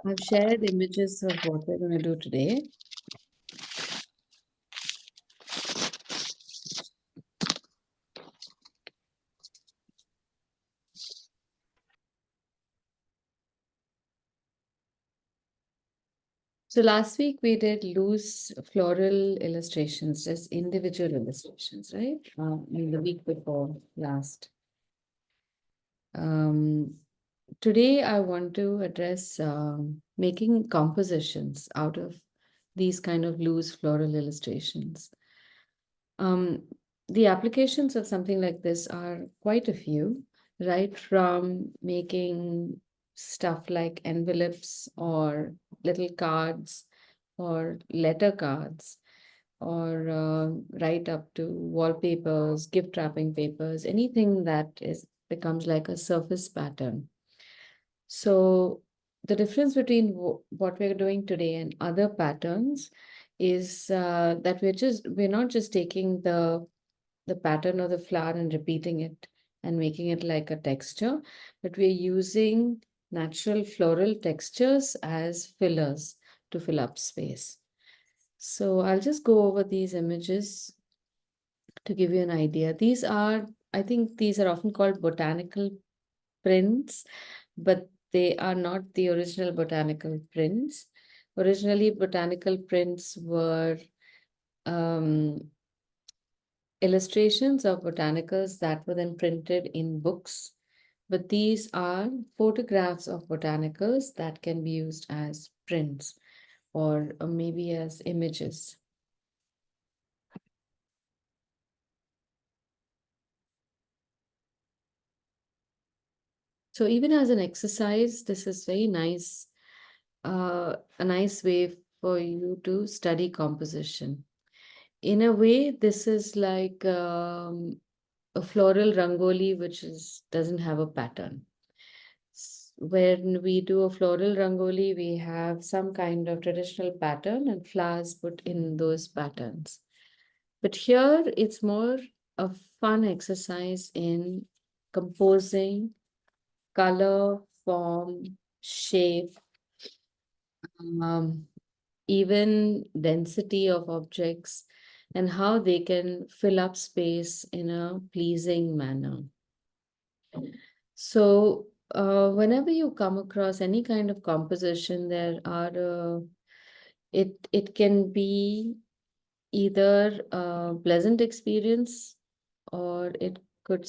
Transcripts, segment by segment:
I've shared images of what we're going to do today. So last week we did loose floral illustrations, just individual illustrations, right? In the week before last. Um, Today I want to address making compositions out of these kind of loose floral illustrations. Um, the applications of something like this are quite a few, right from making stuff like envelopes or little cards or letter cards or right up to wallpapers, gift wrapping papers, anything that is becomes like a surface pattern. So the difference between what we're doing today and other patterns is that we're not just taking the pattern of the flower and repeating it and making it like a texture, but we're using natural floral textures as fillers to fill up space. So I'll just go over these images to give you an idea. I think these are often called botanical prints, but they are not the original botanical prints. Originally, botanical prints were um, illustrations of botanicals that were then printed in books. But these are photographs of botanicals that can be used as prints or maybe as images. So even as an exercise, this is very nice, a nice way for you to study composition. In a way, this is like a floral rangoli, which doesn't have a pattern. When we do a floral rangoli, we have some kind of traditional pattern and flowers put in those patterns. But here, it's more a fun exercise in composing color, form, shape, um, even density of objects, and how they can fill up space in a pleasing manner. So, whenever you come across any kind of composition, it can be either a pleasant experience or it could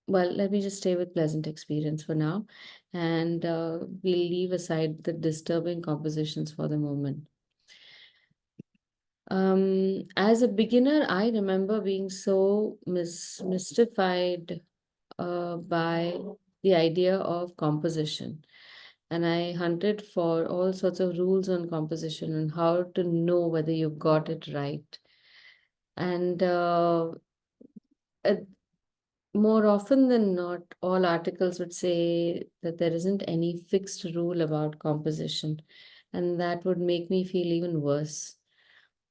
well, let me just stay with pleasant experience for now, and we'll leave aside the disturbing compositions for the moment. As a beginner, I remember being so mystified by the idea of composition. And I hunted for all sorts of rules on composition and how to know whether you've got it right. And uh, more often than not, all articles would say that there isn't any fixed rule about composition. And that would make me feel even worse.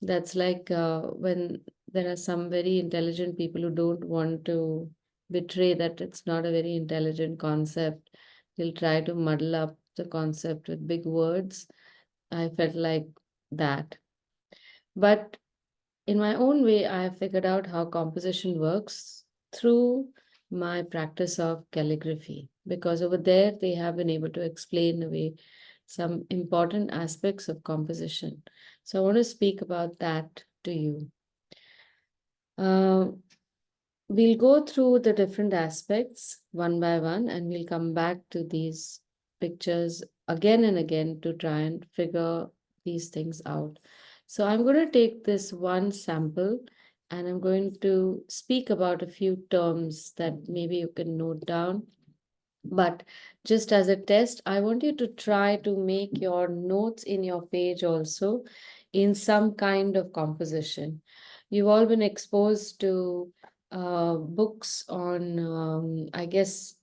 That's like when there are some very intelligent people who don't want to betray that it's not a very intelligent concept. They'll try to muddle up the concept with big words. I felt like that. But in my own way, I have figured out how composition works through my practice of calligraphy, because over there they have been able to explain away some important aspects of composition. So I want to speak about that to you. Uh, we'll go through the different aspects one by one, and we'll come back to these pictures again and again to try and figure these things out. So I'm going to take this one sample and I'm going to speak about a few terms that maybe you can note down. But just as a test, I want you to try to make your notes in your page also in some kind of composition. You've all been exposed to books on, I guess,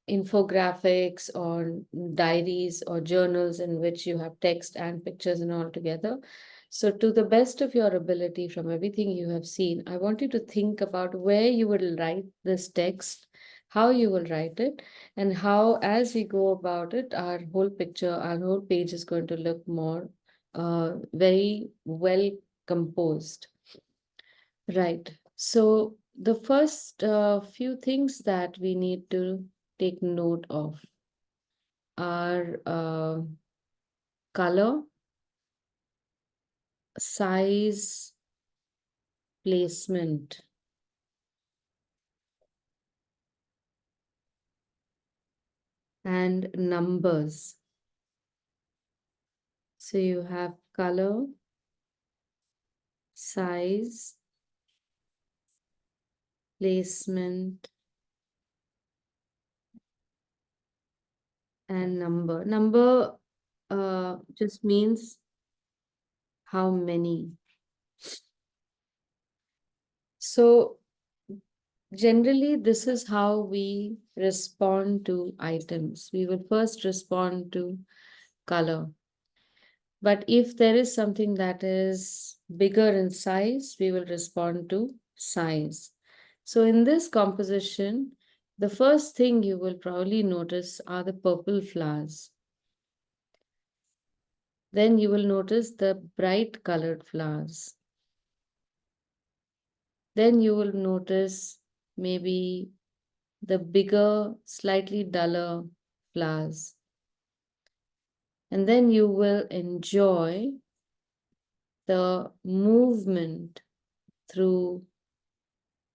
infographics or diaries or journals in which you have text and pictures and all together. So, to the best of your ability, from everything you have seen, I want you to think about where you will write this text how you will write it, and how, as we go about it, our whole picture, our whole page is going to look more very well composed. Right. So the first few things that we need to take note of are color, size, placement, and numbers. So you have color, size, placement, and number. Number just means how many. So generally, this is how we respond to items. We will first respond to color. But if there is something that is bigger in size, we will respond to size. So in this composition, the first thing you will probably notice are the purple flowers. Then you will notice the bright colored flowers. Then you will notice maybe the bigger, slightly duller flowers. And then you will enjoy the movement through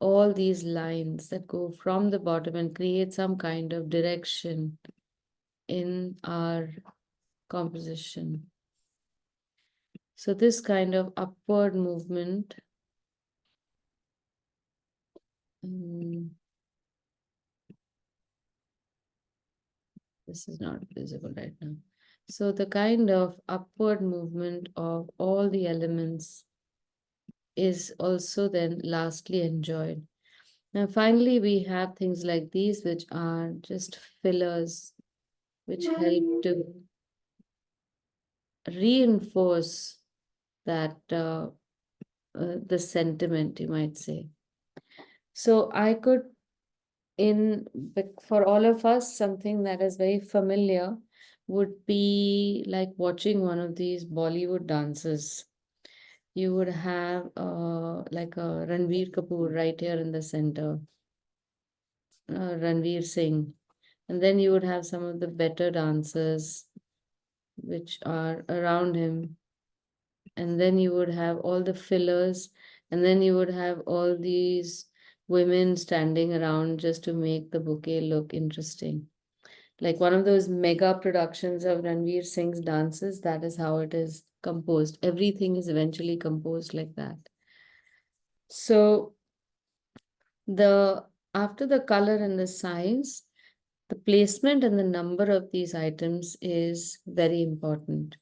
all these lines that go from the bottom and create some kind of direction in our composition. So this kind of upward movement, this is not visible right now. So the kind of upward movement of all the elements is also then lastly enjoyed. Now finally we have things like these, which are just fillers, which help to reinforce that the sentiment, you might say. So I could, for all of us, something that is very familiar would be like watching one of these Bollywood dances. You would have like a Ranveer Kapoor right here in the center, Ranveer Singh. And then you would have some of the better dancers which are around him. And then you would have all the fillers, and then you would have all these women standing around just to make the bouquet look interesting. Like one of those mega productions of Ranveer Singh's dances, that is how it is composed. Everything is eventually composed like that. So the after the color and the size, the placement and the number of these items is very important.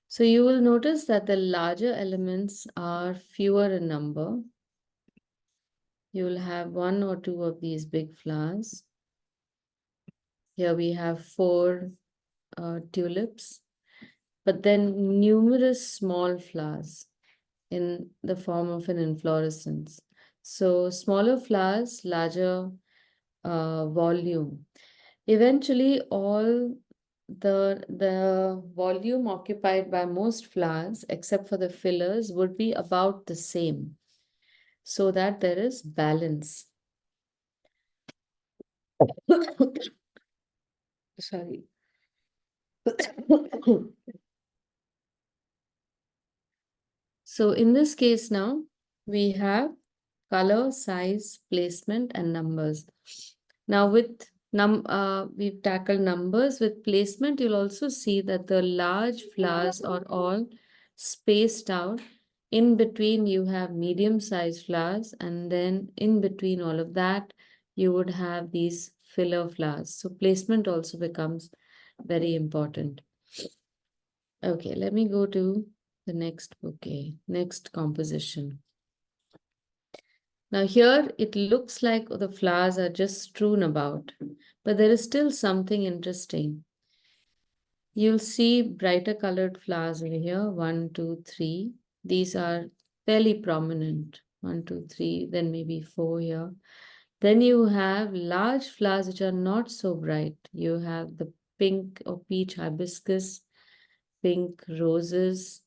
So you will notice that the larger elements are fewer in number. You will have one or two of these big flowers. Here we have four tulips, but then numerous small flowers in the form of an inflorescence. So smaller flowers, larger volume. Eventually, all the volume occupied by most flowers, except for the fillers, would be about the same, so that there is balance. Sorry. So in this case now, we have color, size, placement, and numbers. Now with we've tackled numbers. With placement, you'll also see that the large flowers are all spaced out. In between, you have medium-sized flowers, and then in between all of that, you would have these filler flowers. So placement also becomes very important. Okay, let me go to the next bouquet, next composition. Now here it looks like the flowers are just strewn about, but there is still something interesting. You'll see brighter colored flowers over here, 1, 2, 3. These are fairly prominent, 1, 2, 3, then maybe 4 here. Then you have large flowers which are not so bright. You have the pink or peach hibiscus, pink roses,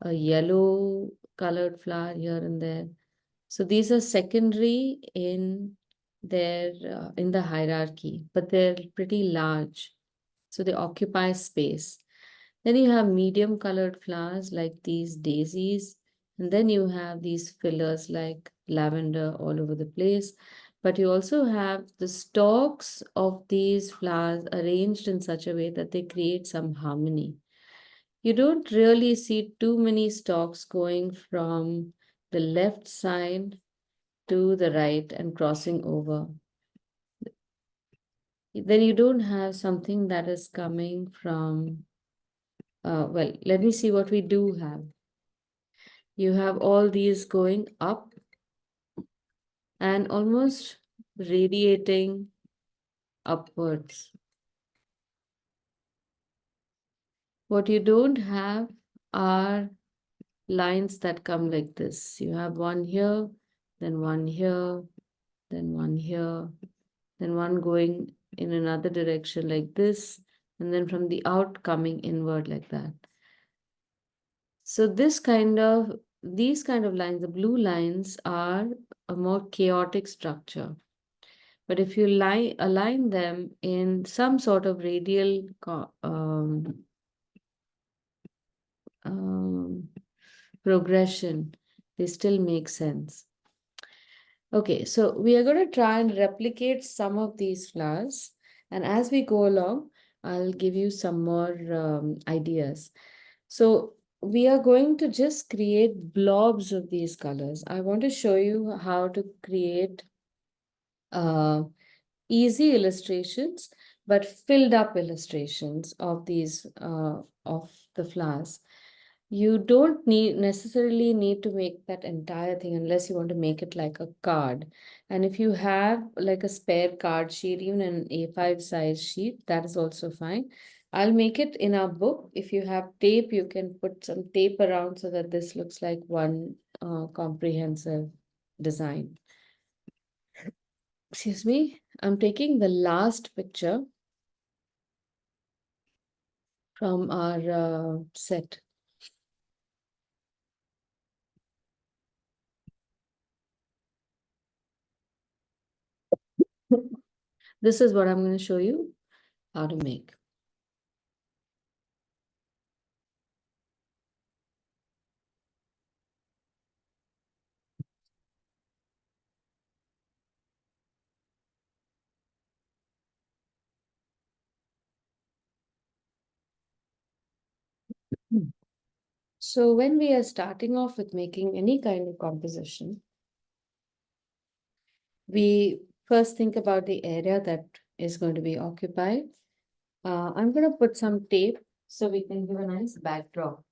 a yellow colored flower here and there. So these are secondary in their in the hierarchy, but they're pretty large. So they occupy space. Then you have medium colored flowers like these daisies, and then you have these fillers like lavender all over the place. But you also have the stalks of these flowers arranged in such a way that they create some harmony. You don't really see too many stalks going from the left side to the right and crossing over. Then you don't have something that is coming from, well, let me see what we do have. You have all these going up and almost radiating upwards. What you don't have are lines that come like this. You have one here, then one here, then one here, then one going in another direction like this, and then from the out coming inward like that. So these kind of lines, the blue lines are a more chaotic structure. But if you align them in some sort of radial um, progression, they still make sense. Okay, so we are going to try and replicate some of these flowers. And as we go along, I'll give you some more ideas. So we are going to just create blobs of these colors. I want to show you how to create uh, easy illustrations, but filled up illustrations of these of the flowers. You don't necessarily need to make that entire thing unless you want to make it like a card. And if you have like a spare card sheet, even an A5 size sheet, that is also fine. I'll make it in our book. If you have tape, you can put some tape around so that this looks like one comprehensive design. Excuse me, I'm taking the last picture from our set. This is what I'm going to show you how to make. So when we are starting off with making any kind of composition, we first think about the area that is going to be occupied. I'm going to put some tape so we can give a nice backdrop.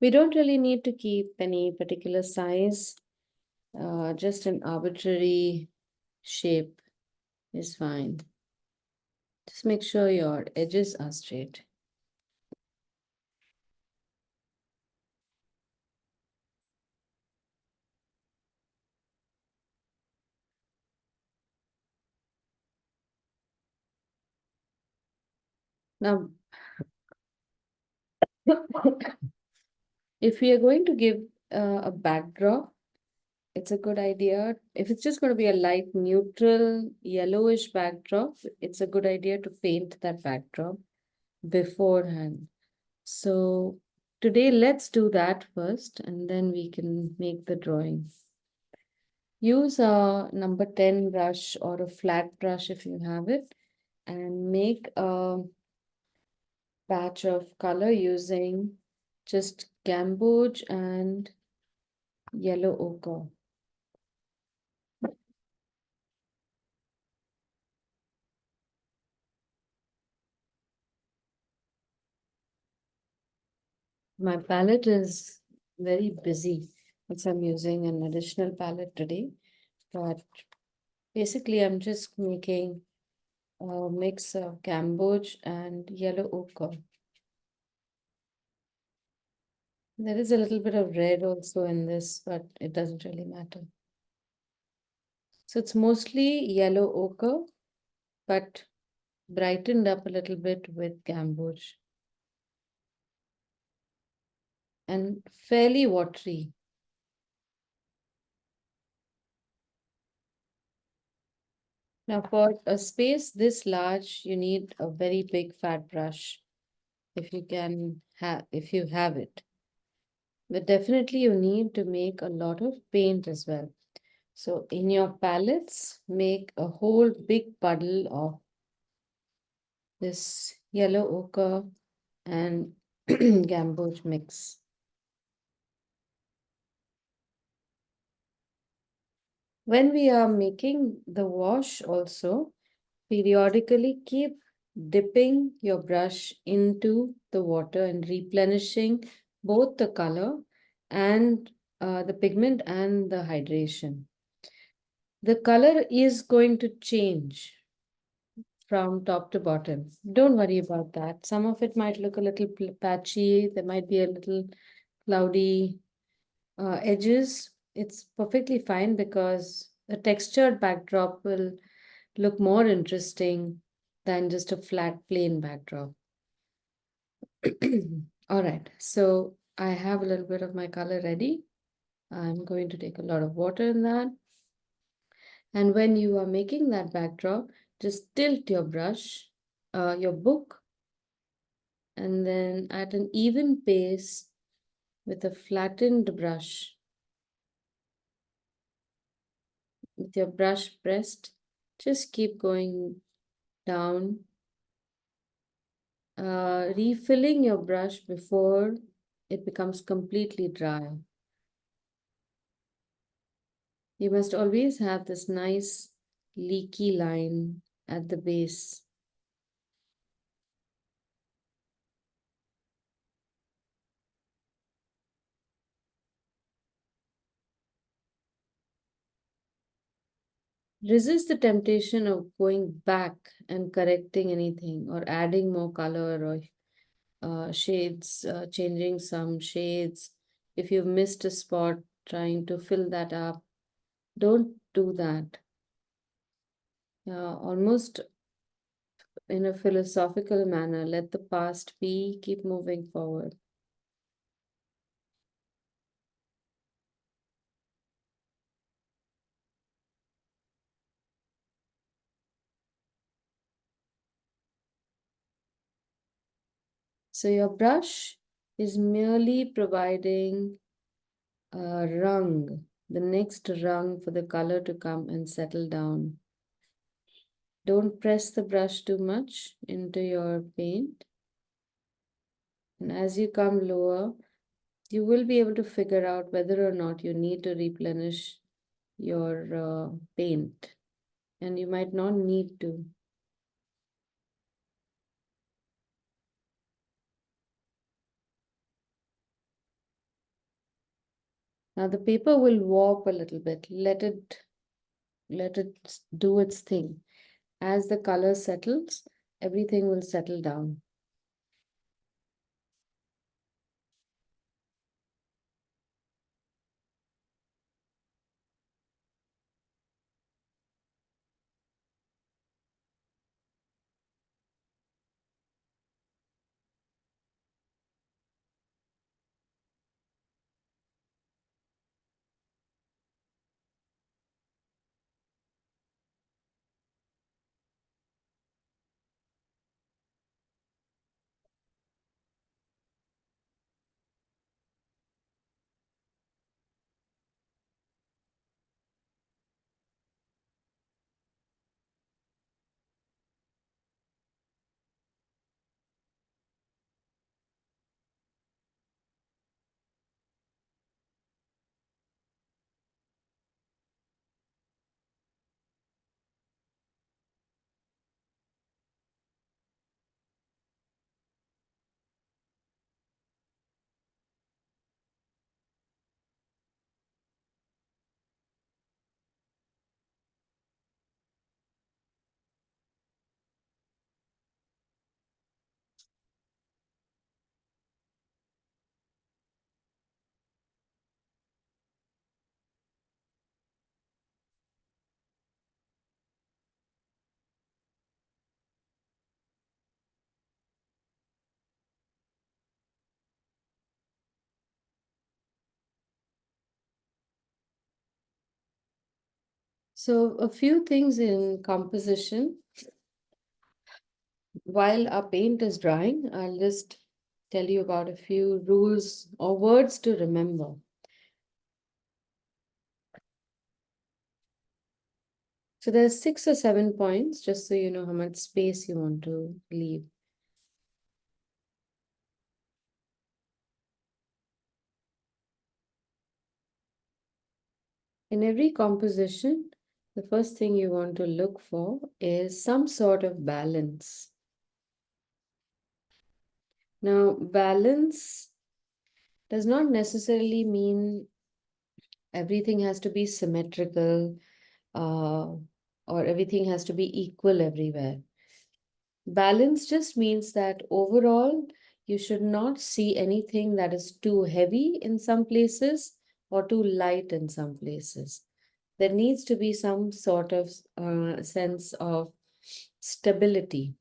We don't really need to keep any particular size, just an arbitrary shape is fine. Just make sure your edges are straight. Now, if we are going to give a backdrop, it's a good idea. If it's just going to be a light neutral yellowish backdrop, it's a good idea to paint that backdrop beforehand. So today, let's do that first, and then we can make the drawing. Use a number 10 brush or a flat brush if you have it, and make a patch of color using just gamboge and yellow ochre. My palette is very busy. Since I'm using an additional palette today, but basically I'm just making a mix of gamboge and yellow ochre. There is a little bit of red also in this, but it doesn't really matter. So it's mostly yellow ochre, but brightened up a little bit with gamboge and fairly watery. Now, for a space this large, you need a very big fat brush if you have it. But definitely you need to make a lot of paint as well. So in your palettes, make a whole big puddle of this yellow ochre and gamboge mix. When we are making the wash also, periodically keep dipping your brush into the water and replenishing both the color and the pigment and the hydration. The color is going to change from top to bottom. Don't worry about that. Some of it might look a little patchy, there might be a little cloudy edges. It's perfectly fine because a textured backdrop will look more interesting than just a flat plain backdrop. All right, so I have a little bit of my color ready. I'm going to take a lot of water in that. And when you are making that backdrop, just tilt your brush, your book, and then at an even pace with a flattened brush, with your brush pressed, just keep going down, refilling your brush before it becomes completely dry. You must always have this nice leaky line at the base. Resist the temptation of going back and correcting anything or adding more color or shades, changing some shades. If you've missed a spot, trying to fill that up, don't do that. Almost in a philosophical manner, let the past be, keep moving forward. So your brush is merely providing a rung, the next rung for the color to come and settle down. Don't press the brush too much into your paint. And as you come lower, you will be able to figure out whether or not you need to replenish your paint. And you might not need to. Now the paper will warp a little bit. Let it do its thing. As the color settles, everything will settle down. So, a few things in composition. While our paint is drying, I'll just tell you about a few rules or words to remember. So, there's 6 or 7 points, just so you know how much space you want to leave. In every composition, the first thing you want to look for is some sort of balance. Now, balance does not necessarily mean everything has to be symmetrical, uh, or everything has to be equal everywhere. Balance just means that overall, you should not see anything that is too heavy in some places or too light in some places. There needs to be some sort of sense of stability.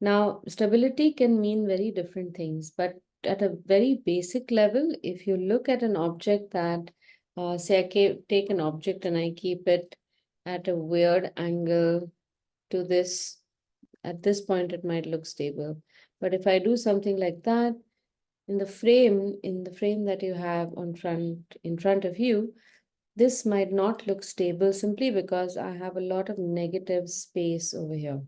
Now, stability can mean very different things, but at a very basic level, if you look at an object that, say, take an object and I keep it at a weird angle to this, at this point, it might look stable. But if I do something like that, in the frame that you have in front of you, this might not look stable simply because I have a lot of negative space over here.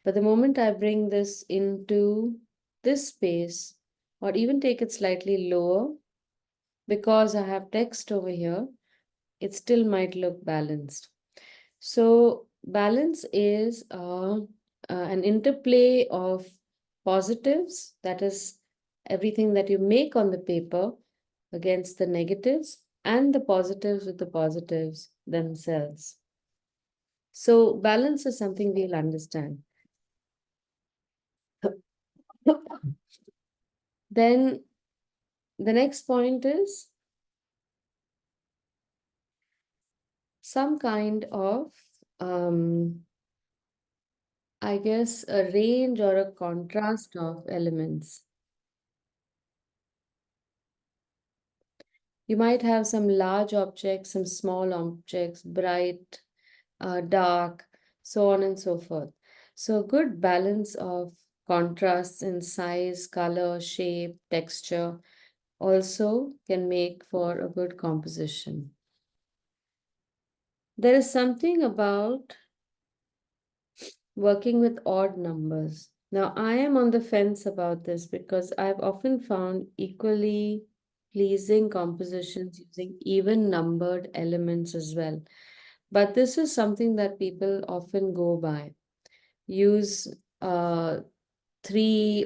But the moment I bring this into this space, or even take it slightly lower, because I have text over here, it still might look balanced. So balance is an interplay of positives, that is everything that you make on the paper, against the negatives, and the positives with the positives themselves. So balance is something we'll understand. Then the next point is some kind of, I guess, a range or a contrast of elements. You might have some large objects, some small objects, bright, dark, so on and so forth. So, a good balance of contrasts in size, color, shape, texture also can make for a good composition. There is something about working with odd numbers. Now, I am on the fence about this because I've often found equally pleasing compositions using even numbered elements as well. But this is something that people often go by. Use 3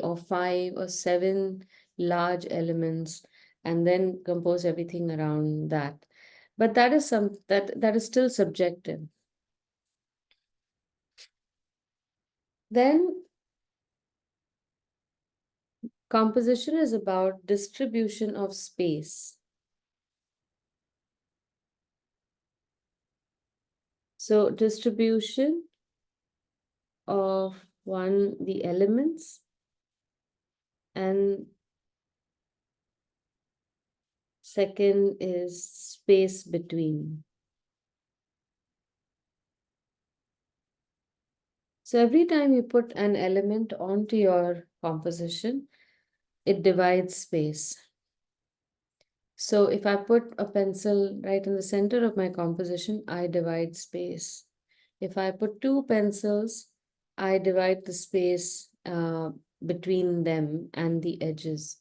or 5 or 7 large elements and then compose everything around that. But that is still subjective. Then composition is about distribution of space. So distribution of the elements, and second is space between. So every time you put an element onto your composition, it divides space. So if I put a pencil right in the center of my composition, I divide space. If I put 2 pencils, I divide the space between them and the edges.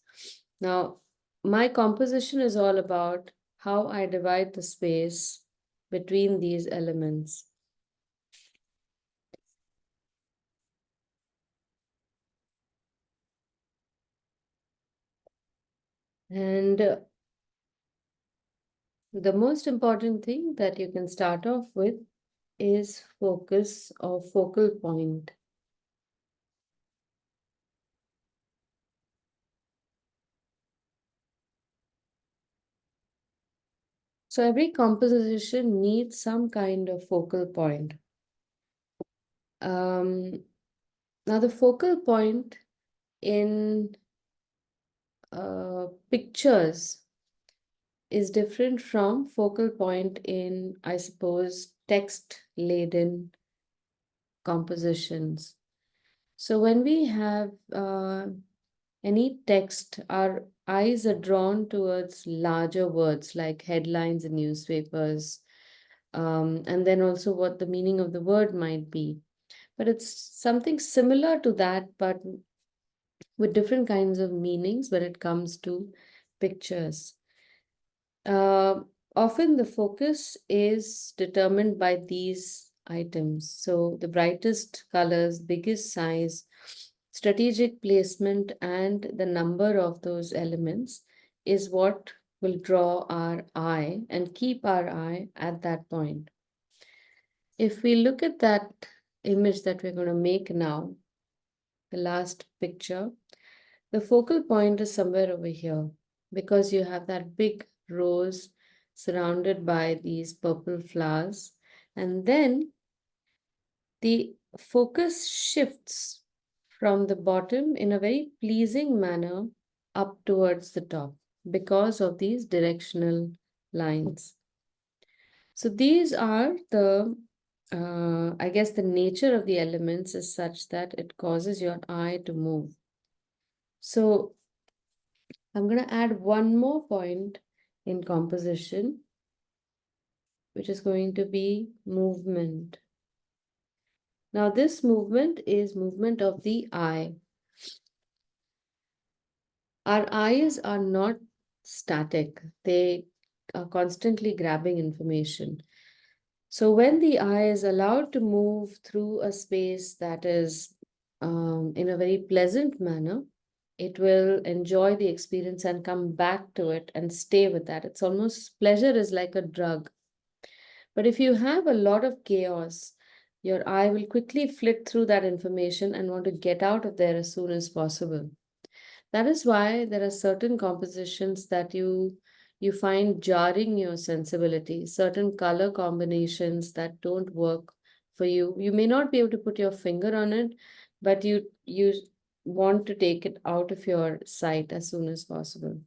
Now, my composition is all about how I divide the space between these elements. And the most important thing that you can start off with is focus or focal point. So every composition needs some kind of focal point. Now the focal point in pictures is different from focal point in, I suppose, text-laden compositions. So when we have any text, our eyes are drawn towards larger words like headlines in newspapers, and then also what the meaning of the word might be. But it's something similar to that, but with different kinds of meanings when it comes to pictures. Uh, Often the focus is determined by these items. So the brightest colors, biggest size, strategic placement, and the number of those elements is what will draw our eye and keep our eye at that point. If we look at that image that we're going to make now, the last picture, the focal point is somewhere over here because you have that big rose surrounded by these purple flowers. And then the focus shifts from the bottom in a very pleasing manner up towards the top because of these directional lines. So these are I guess the nature of the elements is such that it causes your eye to move. So I'm going to add one more point in composition, which is going to be movement. Now, this movement is movement of the eye. Our eyes are not static. They are constantly grabbing information. So when the eye is allowed to move through a space that is in a very pleasant manner, it will enjoy the experience and come back to it and stay with that. It's almost pleasure is like a drug. But if you have a lot of chaos, your eye will quickly flit through that information and want to get out of there as soon as possible. That is why there are certain compositions that you find jarring your sensibility, certain color combinations that don't work for you. You may not be able to put your finger on it, but you want to take it out of your sight as soon as possible.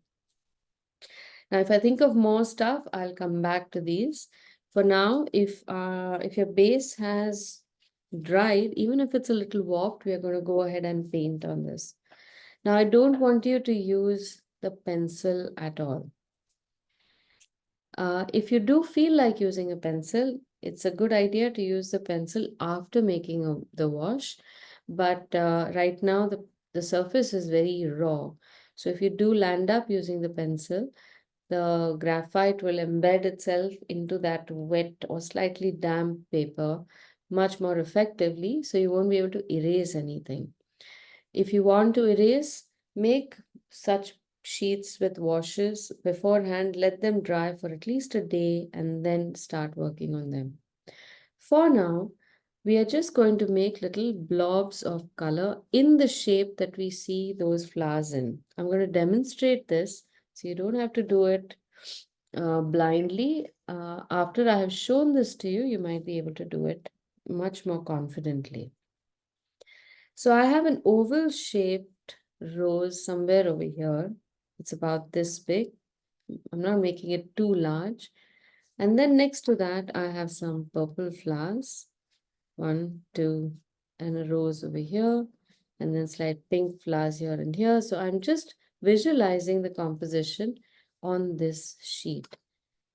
Now, if I think of more stuff, I'll come back to these. For now, if your base has dried, even if it's a little warped, we are going to go ahead and paint on this. Now, I don't want you to use the pencil at all. If you do feel like using a pencil, it's a good idea to use the pencil after making the wash. But right now, the surface is very raw. So if you do land up using the pencil, the graphite will embed itself into that wet or slightly damp paper much more effectively, so you won't be able to erase anything. If you want to erase, make such sheets with washes beforehand, let them dry for at least a day, and then start working on them. For now, we are just going to make little blobs of color in the shape that we see those flowers in. I'm going to demonstrate this so you don't have to do it blindly. After I have shown this to you, you might be able to do it much more confidently. So I have an oval shaped rose somewhere over here. It's about this big. I'm not making it too large. And then next to that, I have some purple flowers. One, two, and a rose over here. And then slight pink flowers here and here. So I'm just visualizing the composition on this sheet.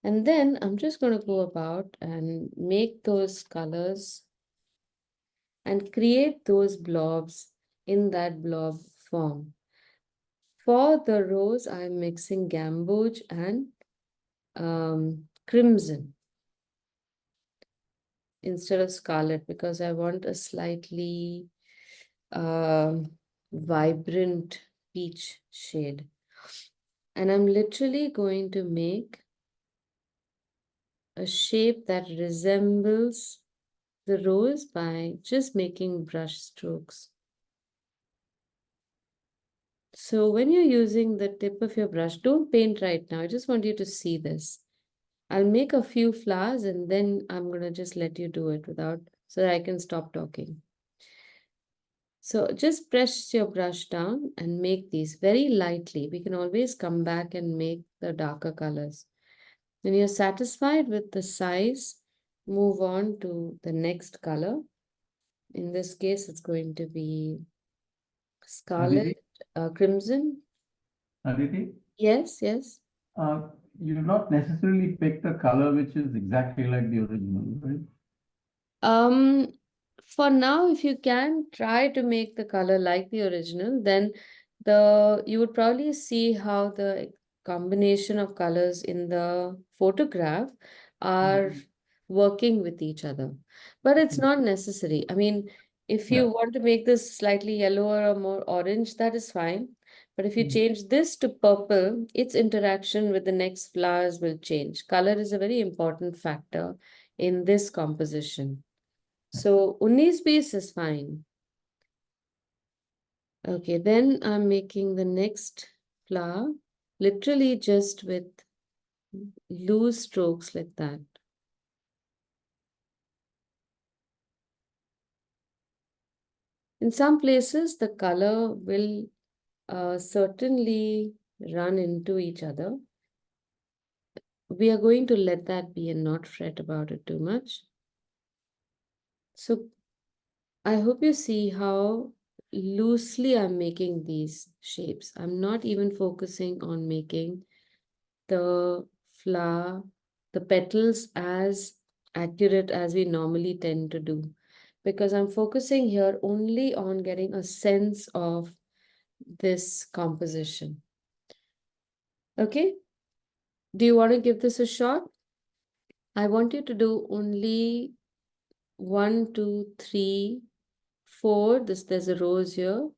And then I'm just going to go about and make those colors and create those blobs in that blob form. For the rose, I'm mixing gamboge and crimson instead of scarlet because I want a slightly vibrant peach shade. And I'm literally going to make a shape that resembles the rose by just making brush strokes. So when you're using the tip of your brush, don't paint right now. I just want you to see this. I'll make a few flowers and then I'm going to just let you do it so that I can stop talking. So just press your brush down and make these very lightly. We can always come back and make the darker colors. When you're satisfied with the size, move on to the next color. In this case, it's going to be Aditi, scarlet, crimson. Aditi, Yes, yes. uh, you not necessarily pick the color which is exactly like the original, right? Um, for now, if you can try to make the color like the original, then you would probably see how the combination of colors in the photograph are Mhm. working with each other. But it's not necessary. I mean, if you Yeah. want to make this slightly yellower or more orange, that is fine. But if you Mhm. change this to purple, its interaction with the next flowers will change. Color is a very important factor in this composition. So 19 piece is fine. Okay, then I'm making the next flower, literally just with loose strokes like that. In some places, the color will certainly run into each other. We are going to let that be and not fret about it too much. So I hope you see how loosely I'm making these shapes. I'm not even focusing on making the flower, the petals as accurate as we normally tend to do. Because I'm focusing here only on getting a sense of this composition. Okay, do you want to give this a shot? I want you to do only one, two, three, four. There's a rose here.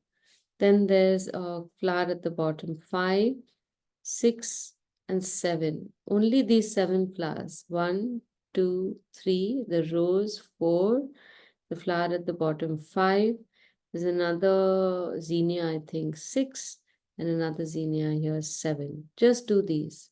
Then there's a flower at the bottom. Five, 6, and 7. Only these 7 flowers. 1, 2, 3, the rose, 4, the flower at the bottom, 5. There's another zinnia, I think, 6, and another zinnia here, 7. Just do these.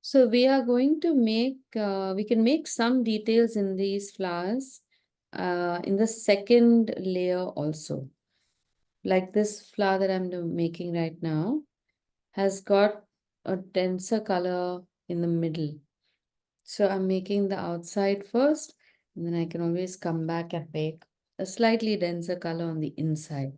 So we are going to make, we can make some details in these flowers in the second layer also. Like this flower that making right now has got a denser color in the middle. So I'm making the outside first, and then I can always come back and make a slightly denser color on the inside.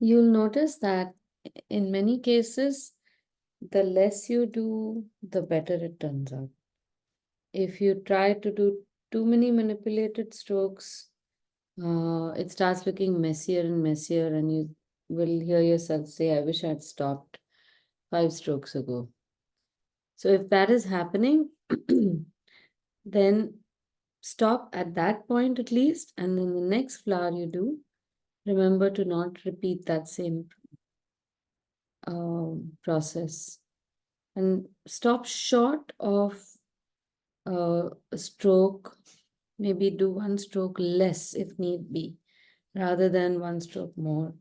You'll notice that in many cases, the less you do, the better it turns out. If you try to do too many manipulated strokes, it starts looking messier and messier, and you will hear yourself say, I wish I'd stopped 5 strokes ago. So if that is happening, Then stop at that point at least, and then the next flower you do, remember to not repeat that same process. And stop short of a stroke, maybe do one stroke less if need be, rather than one stroke more.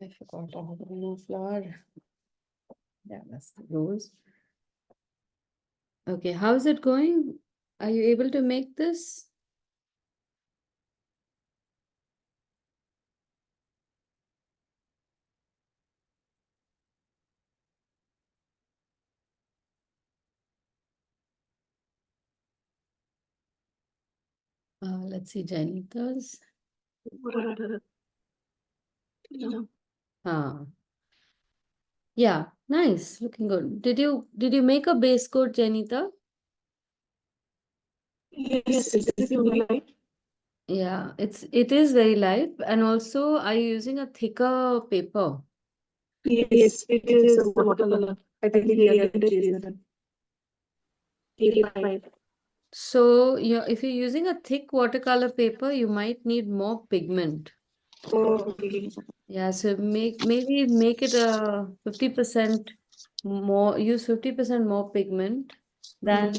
I forgot I have one more flower. Yeah, that's the rose. Okay, how is it going? Are you able to make this? Let's see, Janita's. Ah, yeah, nice, looking good. Did you make a base coat, Janita? Yes, it's very light. Yeah, it is very light, and also are you using a thicker paper? Yes, it is a watercolor. I think the other day is 85. So if you're using a thick watercolor paper, you might need more pigment. Oh, okay. Yeah, so maybe make it a 50% more, use 50% more pigment than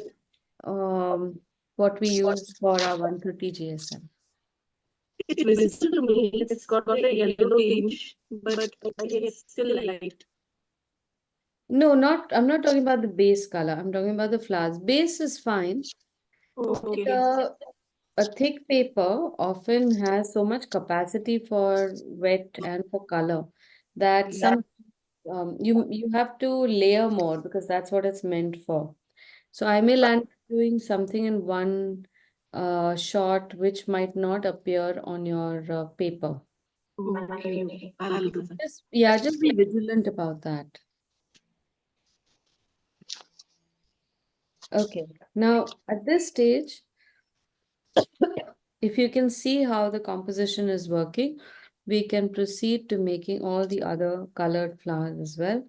what we use for our 130 GSM. It's visible to me. It's got a yellow tinge, but I think it's still light. No, I'm not talking about the base color. I'm talking about the flowers. Base is fine. Oh, But, okay. a thick paper often has so much capacity for wet and for color that you have to layer more because that's what it's meant for. So I may land up doing something in one shot which might not appear on your paper. Okay, okay. I'll do that. Just be vigilant about that. Okay. Now at this stage, if you can see how the composition is working, we can proceed to making all the other colored flowers as well.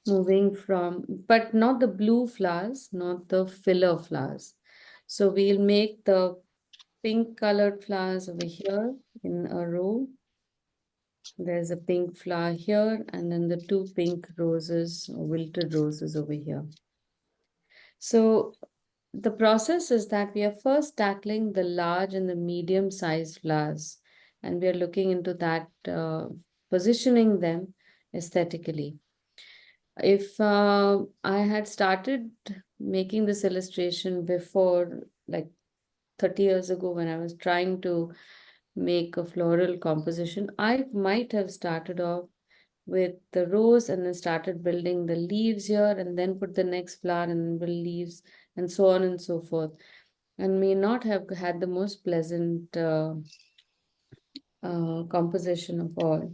Moving from, but not the blue flowers, not the filler flowers. So we'll make the pink colored flowers over here in a row. There's a pink flower here, and then the two pink roses, or wilted roses over here. So the process is that we are first tackling the large and the medium sized flowers, and we are looking into that, positioning them aesthetically. If I had started making this illustration before, like 30 years ago, when I was trying to make a floral composition, I might have started off with the rose and then started building the leaves here and then put the next flower and then build leaves and so on and so forth, and may not have had the most pleasant composition of all.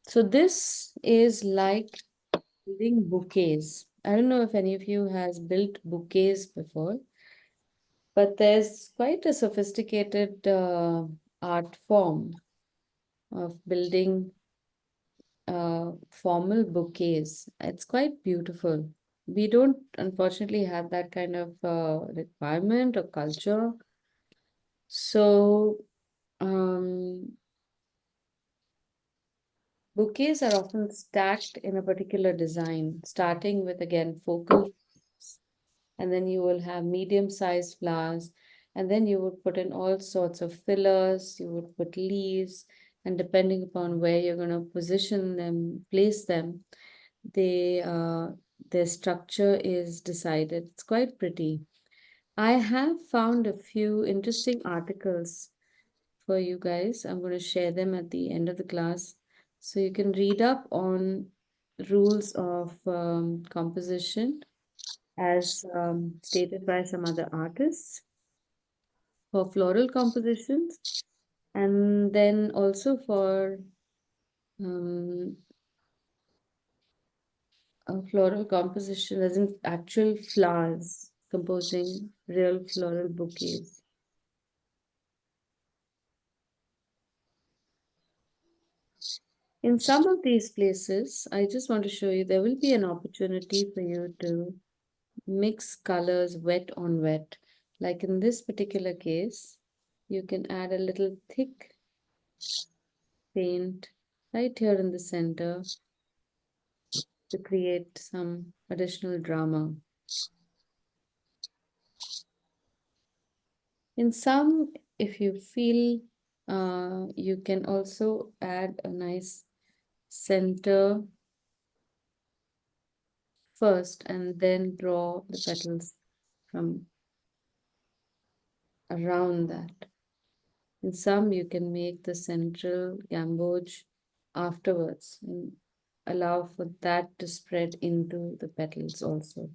So this is like building bouquets. I don't know if any of you has built bouquets before, but there's quite a sophisticated art form of building formal bouquets. It's quite beautiful. We don't unfortunately have that kind of requirement or culture. So, um, Bouquets are often stacked in a particular design, starting with again focal flowers, and then you will have medium-sized flowers, and then you would put in all sorts of fillers, you would put leaves, and depending upon where you're going to position them, place them, they their structure is decided. It's quite pretty. I have found a few interesting articles for you guys. I'm going to share them at the end of the class so you can read up on rules of composition as stated by some other artists for floral compositions, and then also for um, a floral composition as in actual flowers composing real floral bouquets. In some of these places, I just want to show you there will be an opportunity for you to mix colors wet on wet. Like in this particular case, you can add a little thick paint right here in the center to create some additional drama. In some, if you feel, you can also add a nice center first and then draw the petals from around that. In some, you can make the central gamboge afterwards and allow for that to spread into the petals also.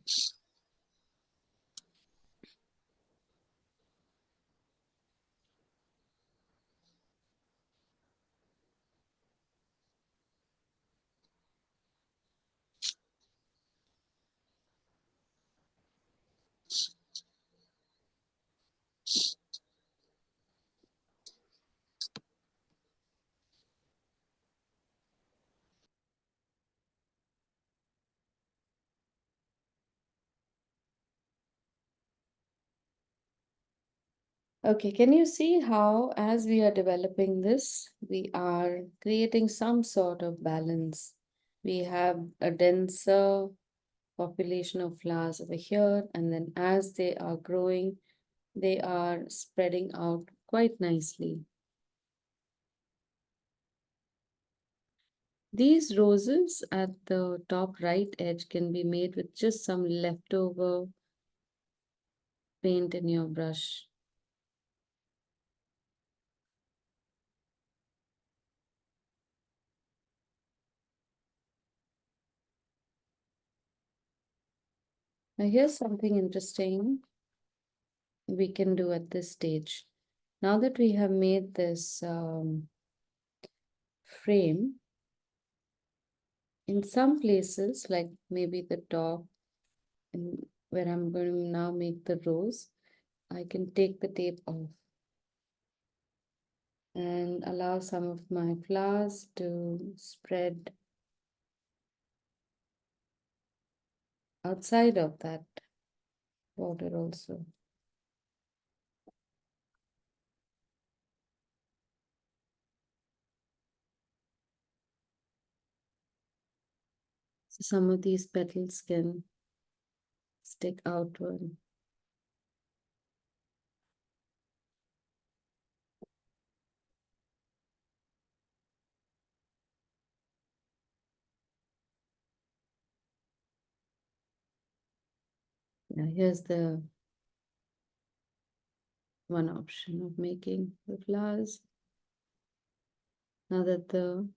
Okay, can you see how, as we are developing this, we are creating some sort of balance? We have a denser population of flowers over here, and then as they are growing, they are spreading out quite nicely. These roses at the top right edge can be made with just some leftover paint in your brush. Now here's something interesting we can do at this stage. Now that we have made this frame, in some places, like maybe the top, and where I'm going to now make the rose, I can take the tape off and allow some of my flowers to spread outside of that border also. So some of these petals can stick outward. Now here's the one option of making the flowers. Now that the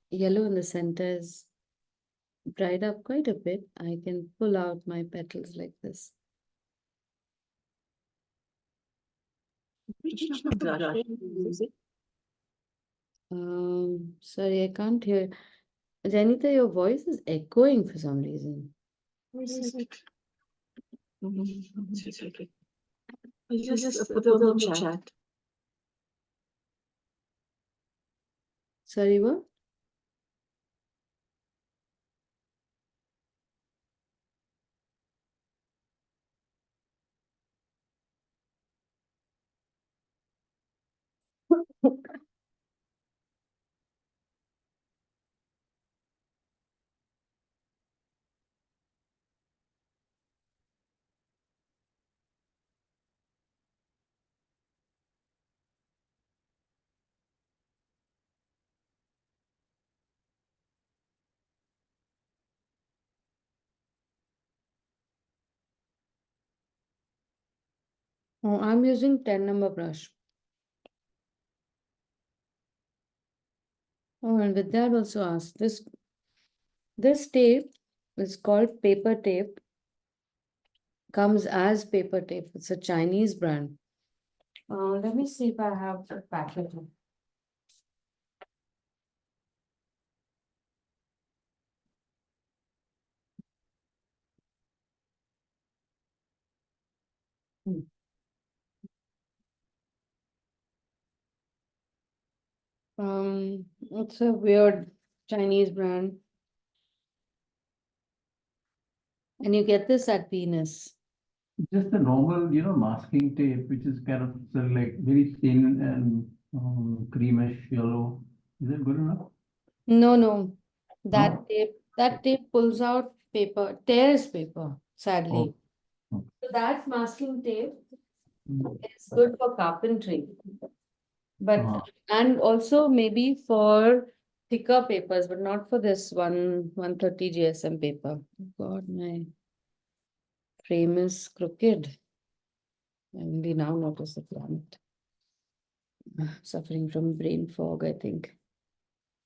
yellow in the center is dried up quite a bit, I can pull out my petals like this. Which brush are you using? Sorry, I can't hear. Janita, your voice is echoing for some reason. Is it? It's okay. I just put it on the chat. Sorry, what? Oh, I'm using 10 number brush. Oh, and with that also ask this tape is called paper tape. Comes as paper tape. It's a Chinese brand. Let me see if I have the packet. Hmm. It's a weird Chinese brand. And you get this at Venus. Just the normal, masking tape, which is kind of like very thin and creamish yellow. Is it good enough? No, no. That No? tape pulls out paper, tears paper, Oh, sadly. okay. So that masking tape Mm. is good for carpentry. But Uh, and also maybe for thicker papers, but not for this 130 GSM paper. Oh God, my frame is crooked. I only now notice the planet. Suffering from brain fog, I think.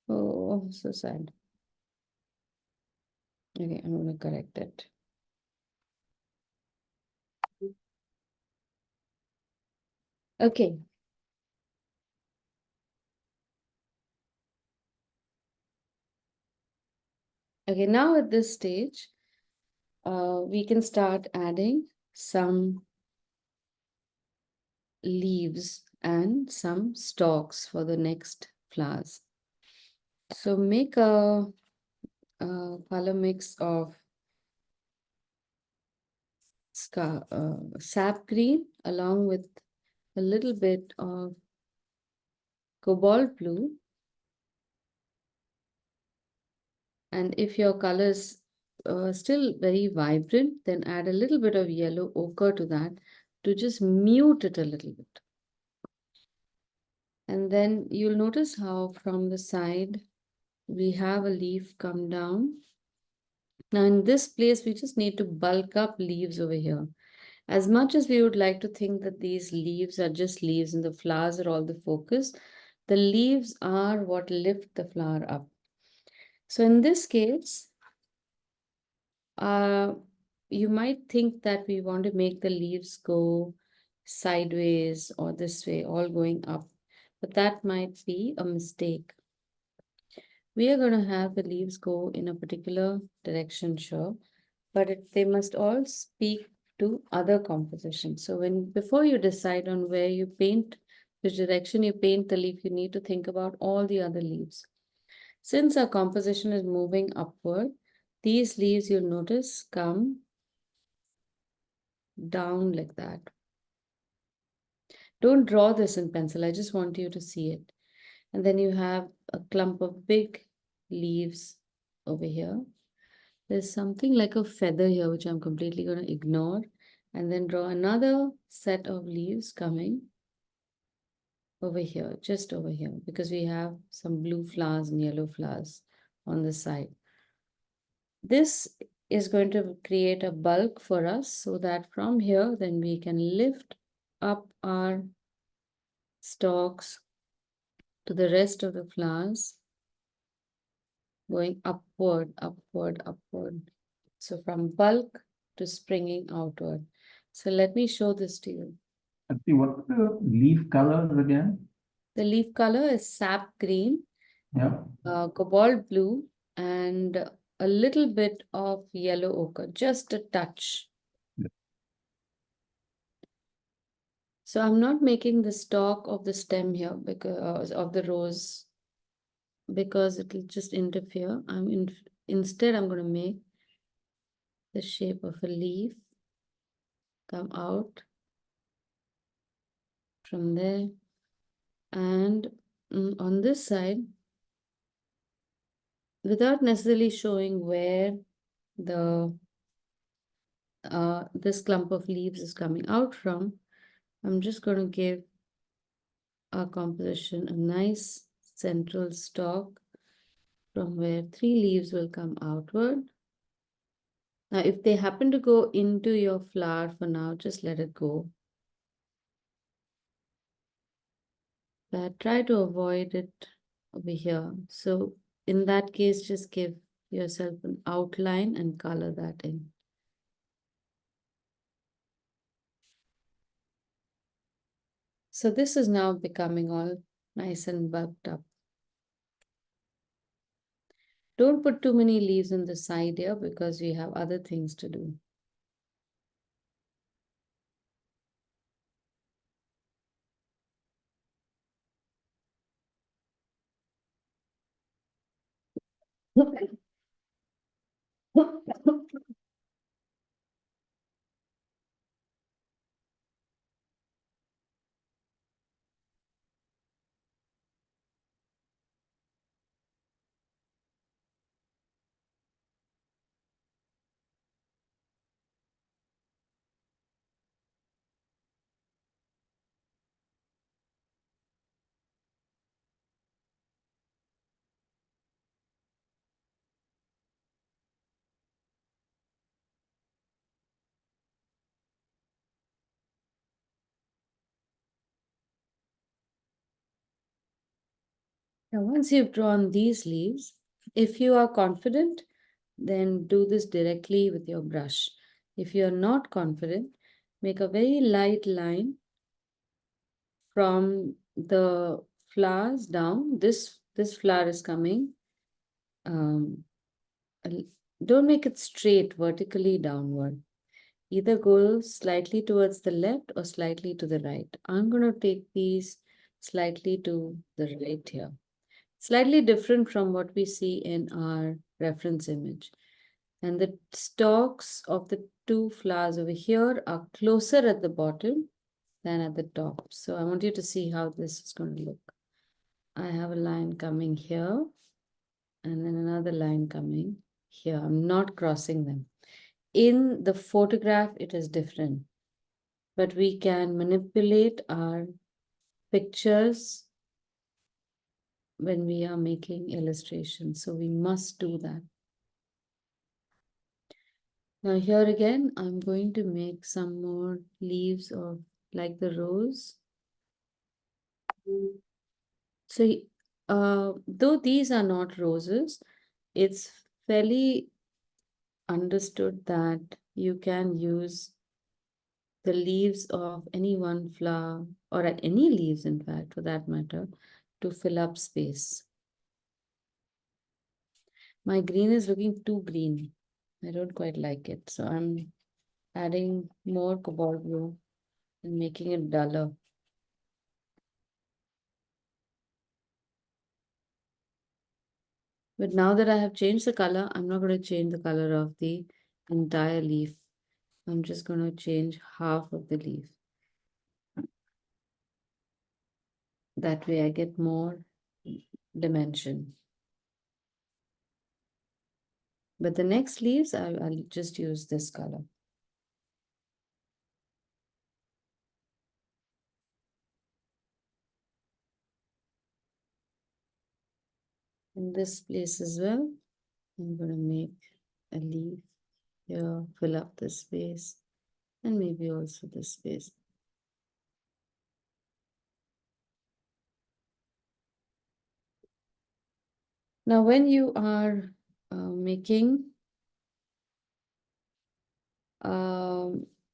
Oh, so sad. Okay, I'm gonna correct it. Okay. Okay, now at this stage, we can start adding some leaves and some stalks for the next flowers. So make a color mix of sap green along with a little bit of cobalt blue. And if your color is still very vibrant, then add a little bit of yellow ochre to that to just mute it a little bit. And then you'll notice how from the side we have a leaf come down. Now in this place, we just need to bulk up leaves over here. As much as we would like to think that these leaves are just leaves and the flowers are all the focus, the leaves are what lift the flower up. So in this case, you might think that we want to make the leaves go sideways or this way, all going up, but that might be a mistake. We are going to have the leaves go in a particular direction, sure, but they must all speak to other compositions. So before you decide on where you paint, which direction you paint the leaf, you need to think about all the other leaves. Since our composition is moving upward, these leaves you'll notice come down like that. Don't draw this in pencil, I just want you to see it. And then you have a clump of big leaves over here. There's something like a feather here, which I'm completely going to ignore. And then draw another set of leaves coming over here, just over here, because we have some blue flowers and yellow flowers on the side. This is going to create a bulk for us so that from here, then we can lift up our stalks to the rest of the flowers, going upward, upward, upward. So from bulk to springing outward. So let me show this to you. let's see, what's the leaf colors again? The leaf color is sap green, Yeah. cobalt blue, and a little bit of yellow ochre, just a touch. Yeah. So I'm not making the stalk of the stem here because of the rose, because it will just interfere. Instead I'm going to make the shape of a leaf come out from there, and on this side, without necessarily showing where the this clump of leaves is coming out from, I'm just going to give our composition a nice central stalk from where 3 leaves will come outward. Now, if they happen to go into your flower for now, just let it go. but try to avoid it over here. So in that case, just give yourself an outline and color that in. So this is now becoming all nice and bulked up. Don't put too many leaves on the side here because we have other things to do. Now, once you've drawn these leaves, if you are confident, then do this directly with your brush. If you are not confident, make a very light line from the flowers down. This flower is coming. Um, don't make it straight vertically downward. Either go slightly towards the left or slightly to the right. I'm going to take these slightly to the right here. Slightly different from what we see in our reference image. And the stalks of the two flowers over here are closer at the bottom than at the top. So I want you to see how this is going to look. I have a line coming here and then another line coming here. I'm not crossing them. In the photograph, it is different, but we can manipulate our pictures when we are making illustrations. So we must do that. Now here again, I'm going to make some more leaves of like the rose. So though these are not roses, it's fairly understood that you can use the leaves of any one flower or any leaves in fact for that matter to fill up space. My green is looking too green. I don't quite like it. So I'm adding more cobalt blue and making it duller. But now that I have changed the color, I'm not going to change the color of the entire leaf. I'm just going to change half of the leaf. That way I get more dimension. But the next leaves, I'll just use this color. In this place as well, I'm going to make a leaf here, fill up this space, and maybe also this space. Now, when you are making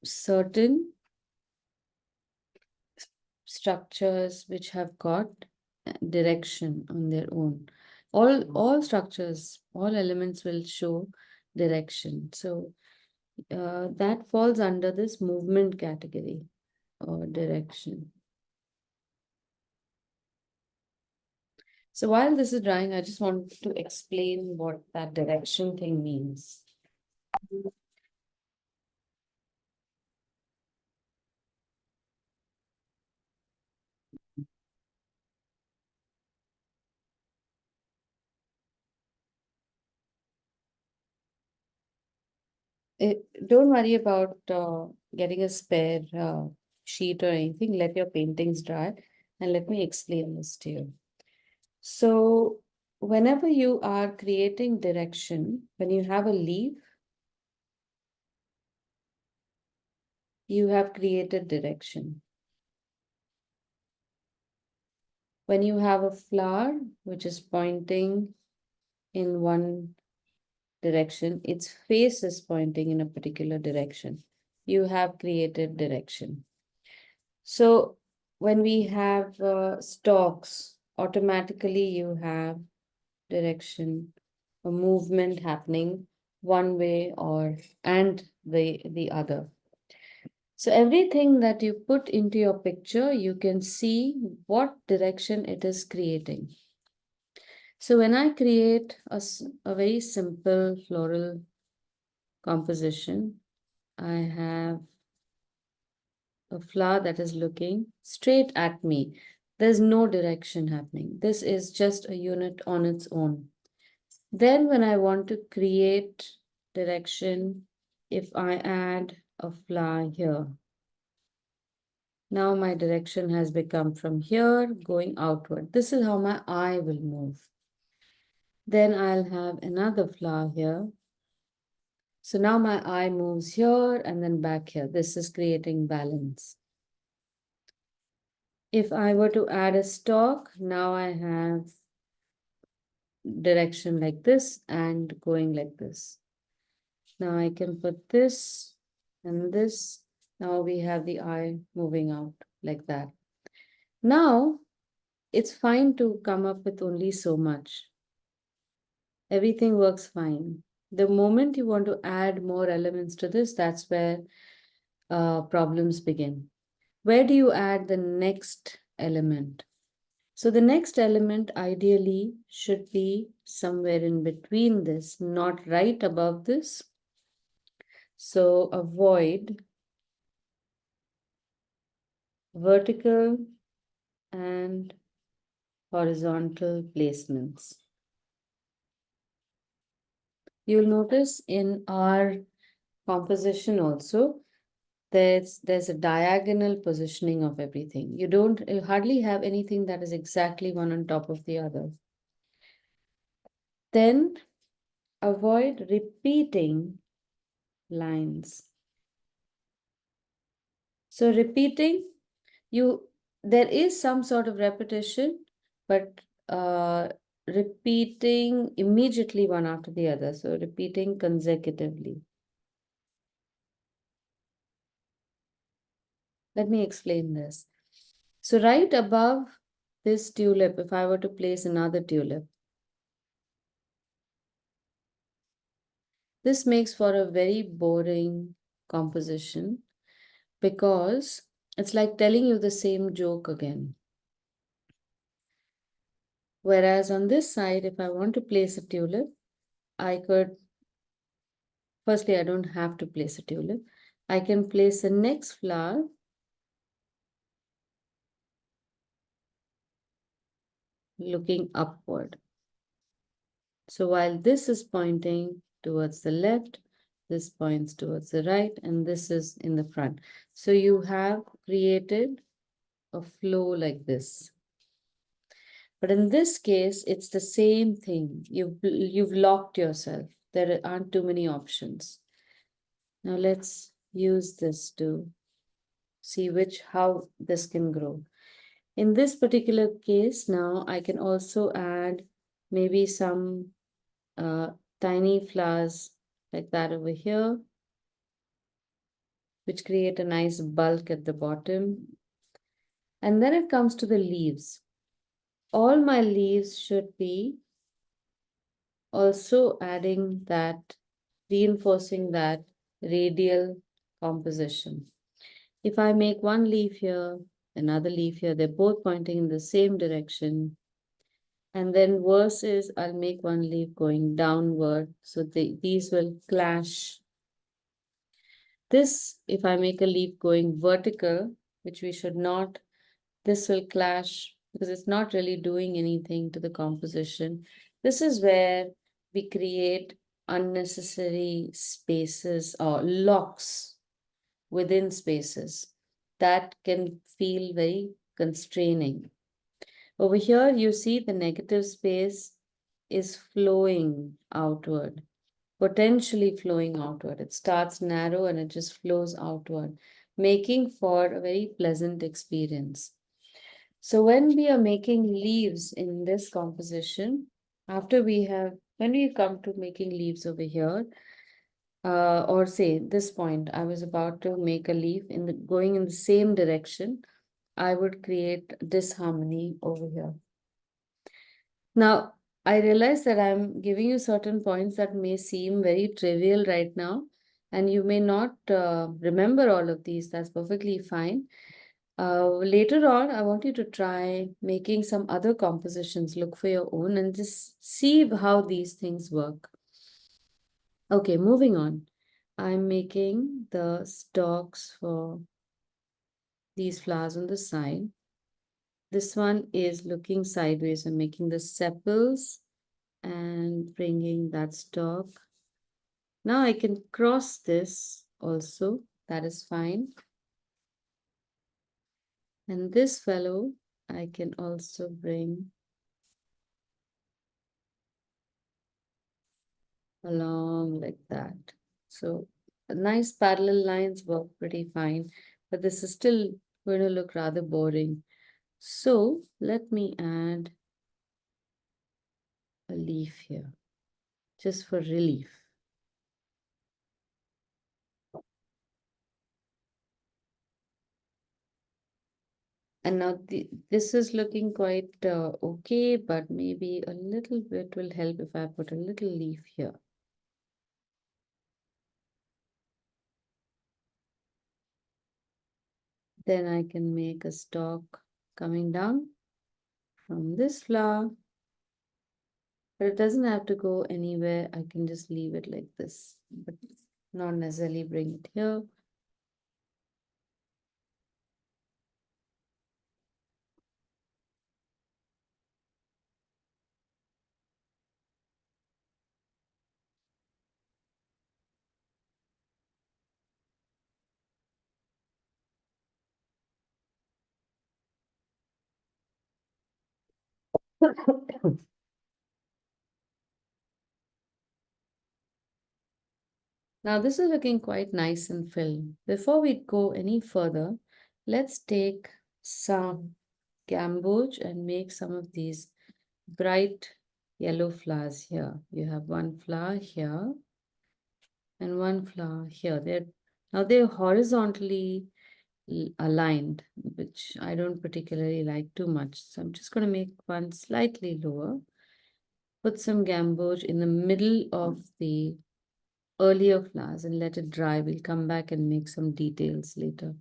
certain structures which have got direction on their own, all structures, all elements will show direction. So that falls under this movement category or direction. So while this is drying, I just want to explain what that direction thing means. Don't worry about getting a spare sheet or anything. Let your paintings dry and let me explain this to you. So whenever you are creating direction, when you have a leaf, you have created direction. When you have a flower which is pointing in one direction, its face is pointing in a particular direction. You have created direction. So when we have stalks, automatically you have direction, a movement happening one way or and the other. So everything that you put into your picture, you can see what direction it is creating. So when I create a very simple floral composition, I have a flower that is looking straight at me. There's no direction happening. This is just a unit on its own. Then when I want to create direction, if I add a flower here, now my direction has become from here going outward. This is how my eye will move. Then I'll have another flower here. So now my eye moves here and then back here. This is creating balance. If I were to add a stalk, now I have direction like this and going like this. Now I can put this and this. Now we have the eye moving out like that. Now it's fine to come up with only so much. Everything works fine. The moment you want to add more elements to this, that's where problems begin. Where do you add the next element? So the next element ideally should be somewhere in between this, not right above this. So avoid vertical and horizontal placements. You'll notice in our composition also, there's a diagonal positioning of everything. You hardly have anything that is exactly one on top of the other. Then avoid repeating lines. So repeating, there is some sort of repetition, but repeating immediately one after the other. So repeating consecutively. Let me explain this. So right above this tulip, if I were to place another tulip, this makes for a very boring composition because it's like telling you the same joke again. Whereas on this side, if I want to place a tulip, I could, firstly, I don't have to place a tulip. I can place the next flower looking upward. So while this is pointing towards the left, this points towards the right, and this is in the front. So you have created a flow like this. But in this case, it's the same thing. You've locked yourself. There aren't too many options. Now let's use this to see how this can grow. In this particular case, now I can also add maybe some tiny flowers like that over here, which create a nice bulk at the bottom. And then it comes to the leaves. All my leaves should be also adding that, reinforcing that radial composition. If I make one leaf here, another leaf here, they're both pointing in the same direction. And then worse is I'll make one leaf going downward. So these will clash. This, if I make a leaf going vertical, which we should not, this will clash because it's not really doing anything to the composition. This is where we create unnecessary spaces or locks within spaces that can feel very constraining. Over here, you see the negative space is flowing outward, potentially flowing outward. It starts narrow and it just flows outward, making for a very pleasant experience. So when we are making leaves in this composition, when we come to making leaves over here, or say this point, I was about to make a leaf going in the same direction, I would create disharmony over here. Now, I realize that I'm giving you certain points that may seem very trivial right now, and you may not remember all of these. That's perfectly fine. Later on, I want you to try making some other compositions, look for your own, and just see how these things work. Okay, moving on. I'm making the stalks for these flowers on the side. This one is looking sideways. I'm making the sepals and bringing that stalk. Now I can cross this also. That is fine. And this fellow, I can also bring along like that. So nice parallel lines work pretty fine, but this is still going to look rather boring. So let me add a leaf here, just for relief. And now this is looking quite okay, but maybe a little bit will help if I put a little leaf here. Then I can make a stalk coming down from this flower. But it doesn't have to go anywhere. I can just leave it like this, but not necessarily bring it here. Now this is looking quite nice and filled. Before we go any further, let's take some gamboge and make some of these bright yellow flowers here. You have one flower here and one flower here. They're horizontally aligned, which I don't particularly like too much. So I'm just going to make one slightly lower. Put some gamboge in the middle of the earlier flowers and let it dry. We'll come back and make some details later.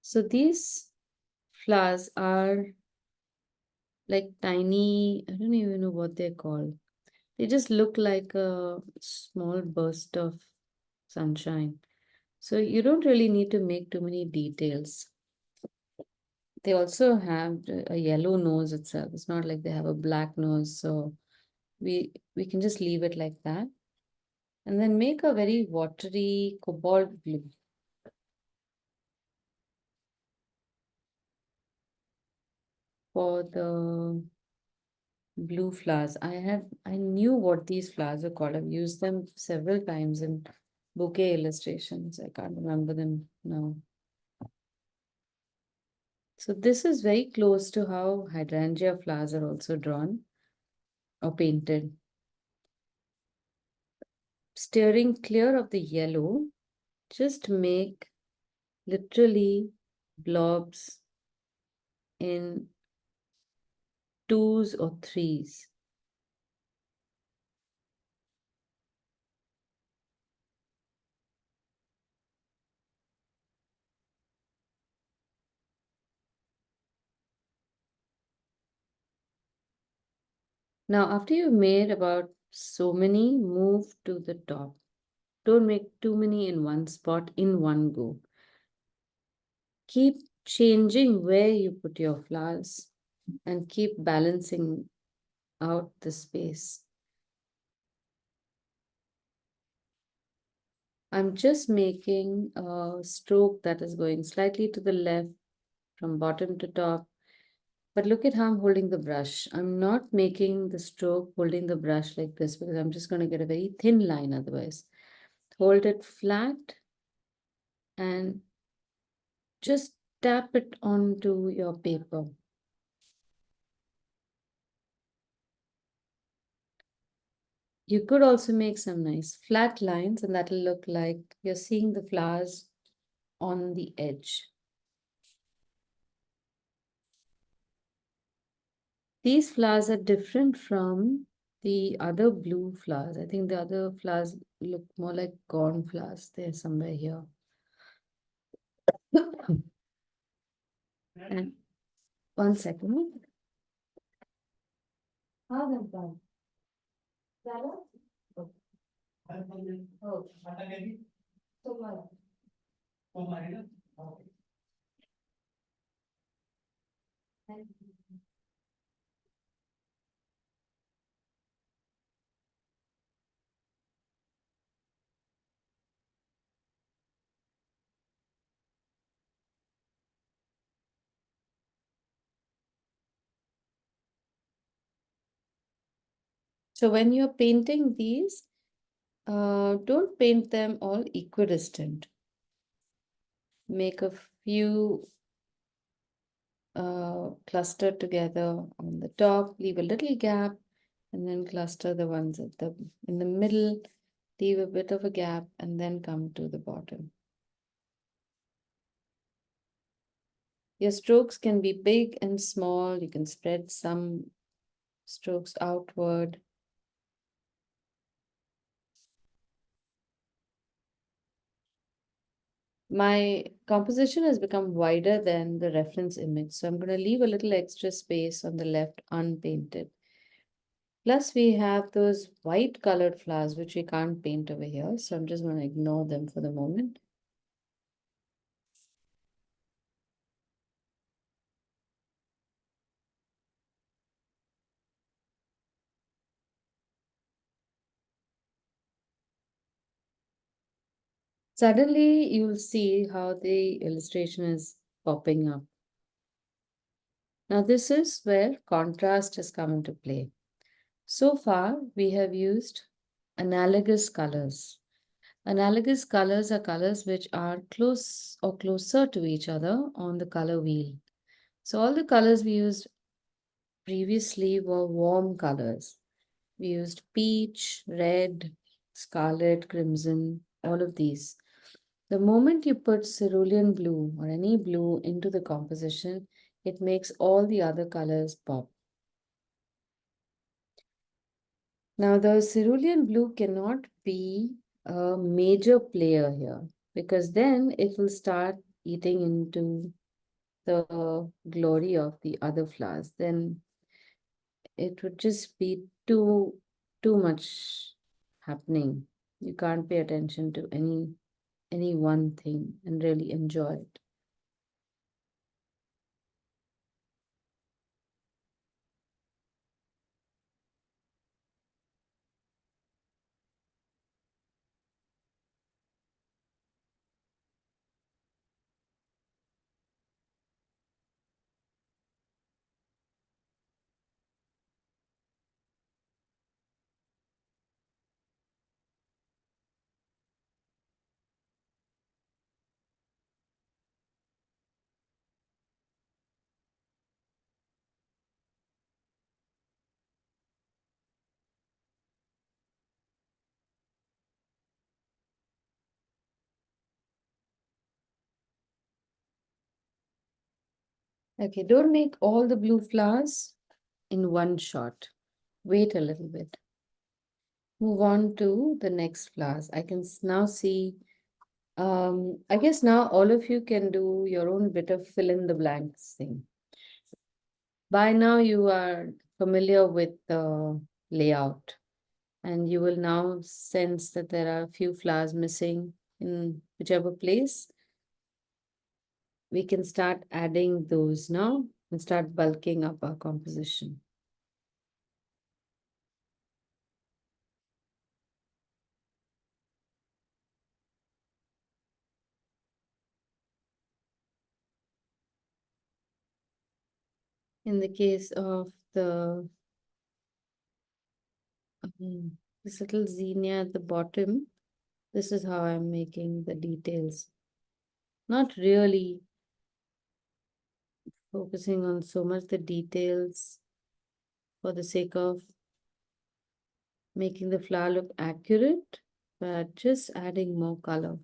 So these flowers are like tiny, I don't even know what they're called. They just look like a small burst of sunshine. So you don't really need to make too many details. They also have a yellow nose itself. It's not like they have a black nose. So we can just leave it like that. And then make a very watery cobalt blue. For the blue flowers, I knew what these flowers are called. I've used them several times in bouquet illustrations. I can't remember them now. So this is very close to how hydrangea flowers are also drawn or painted. Steering clear of the yellow, just make literally blobs in twos or threes. Now, after you've made about so many, move to the top. Don't make too many in one spot in one go. Keep changing where you put your flowers and keep balancing out the space. I'm just making a stroke that is going slightly to the left from bottom to top But look at how I'm holding the brush. I'm not making the stroke holding the brush like this because I'm just going to get a very thin line otherwise. Hold it flat and just tap it onto your paper. You could also make some nice flat lines, and that'll look like you're seeing the flowers on the edge. These flowers are different from the other blue flowers. I think the other flowers look more like corn flowers. They're somewhere here. And one second. How them come? Oh, so So when you're painting these, don't paint them all equidistant. Make a few clustered together on the top, leave a little gap, and then cluster the ones at the in the middle, leave a bit of a gap, and then come to the bottom. Your strokes can be big and small. You can spread some strokes outward. My composition has become wider than the reference image, so I'm going to leave a little extra space on the left unpainted. Plus, we have those white colored flowers, which we can't paint over here, so I'm just going to ignore them for the moment. Suddenly, you'll see how the illustration is popping up. Now, this is where contrast has come into play. So far, we have used analogous colors. Analogous colors are colors which are close or closer to each other on the color wheel. So all the colors we used previously were warm colors. We used peach, red, scarlet, crimson, all of these. The moment you put cerulean blue or any blue into the composition, it makes all the other colors pop. Now, the cerulean blue cannot be a major player here because then it will start eating into the glory of the other flowers. Then it would just be too much happening. You can't pay attention to any one thing and really enjoy it. Okay, don't make all the blue flowers in one shot. Wait a little bit. Move on to the next flowers. I can now see, I guess now all of you can do your own bit of fill in the blanks thing. By now you are familiar with the layout and you will now sense that there are a few flowers missing in whichever place. We can start adding those now and start bulking up our composition. In the case of this little zinnia at the bottom, this is how I'm making the details. Not really focusing on so much the details for the sake of making the flower look accurate, but just adding more color.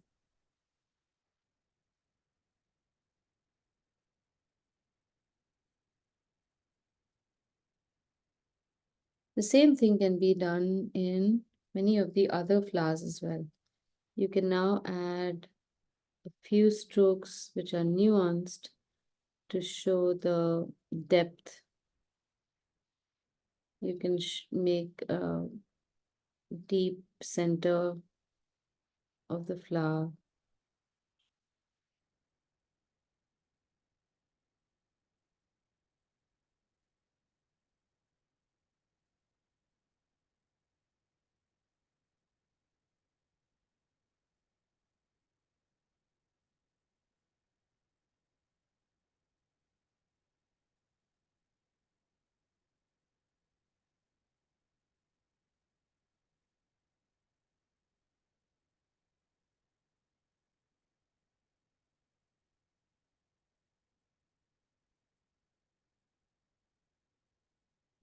The same thing can be done in many of the other flowers as well. You can now add a few strokes which are nuanced to show the depth. You can make a deep center of the flower.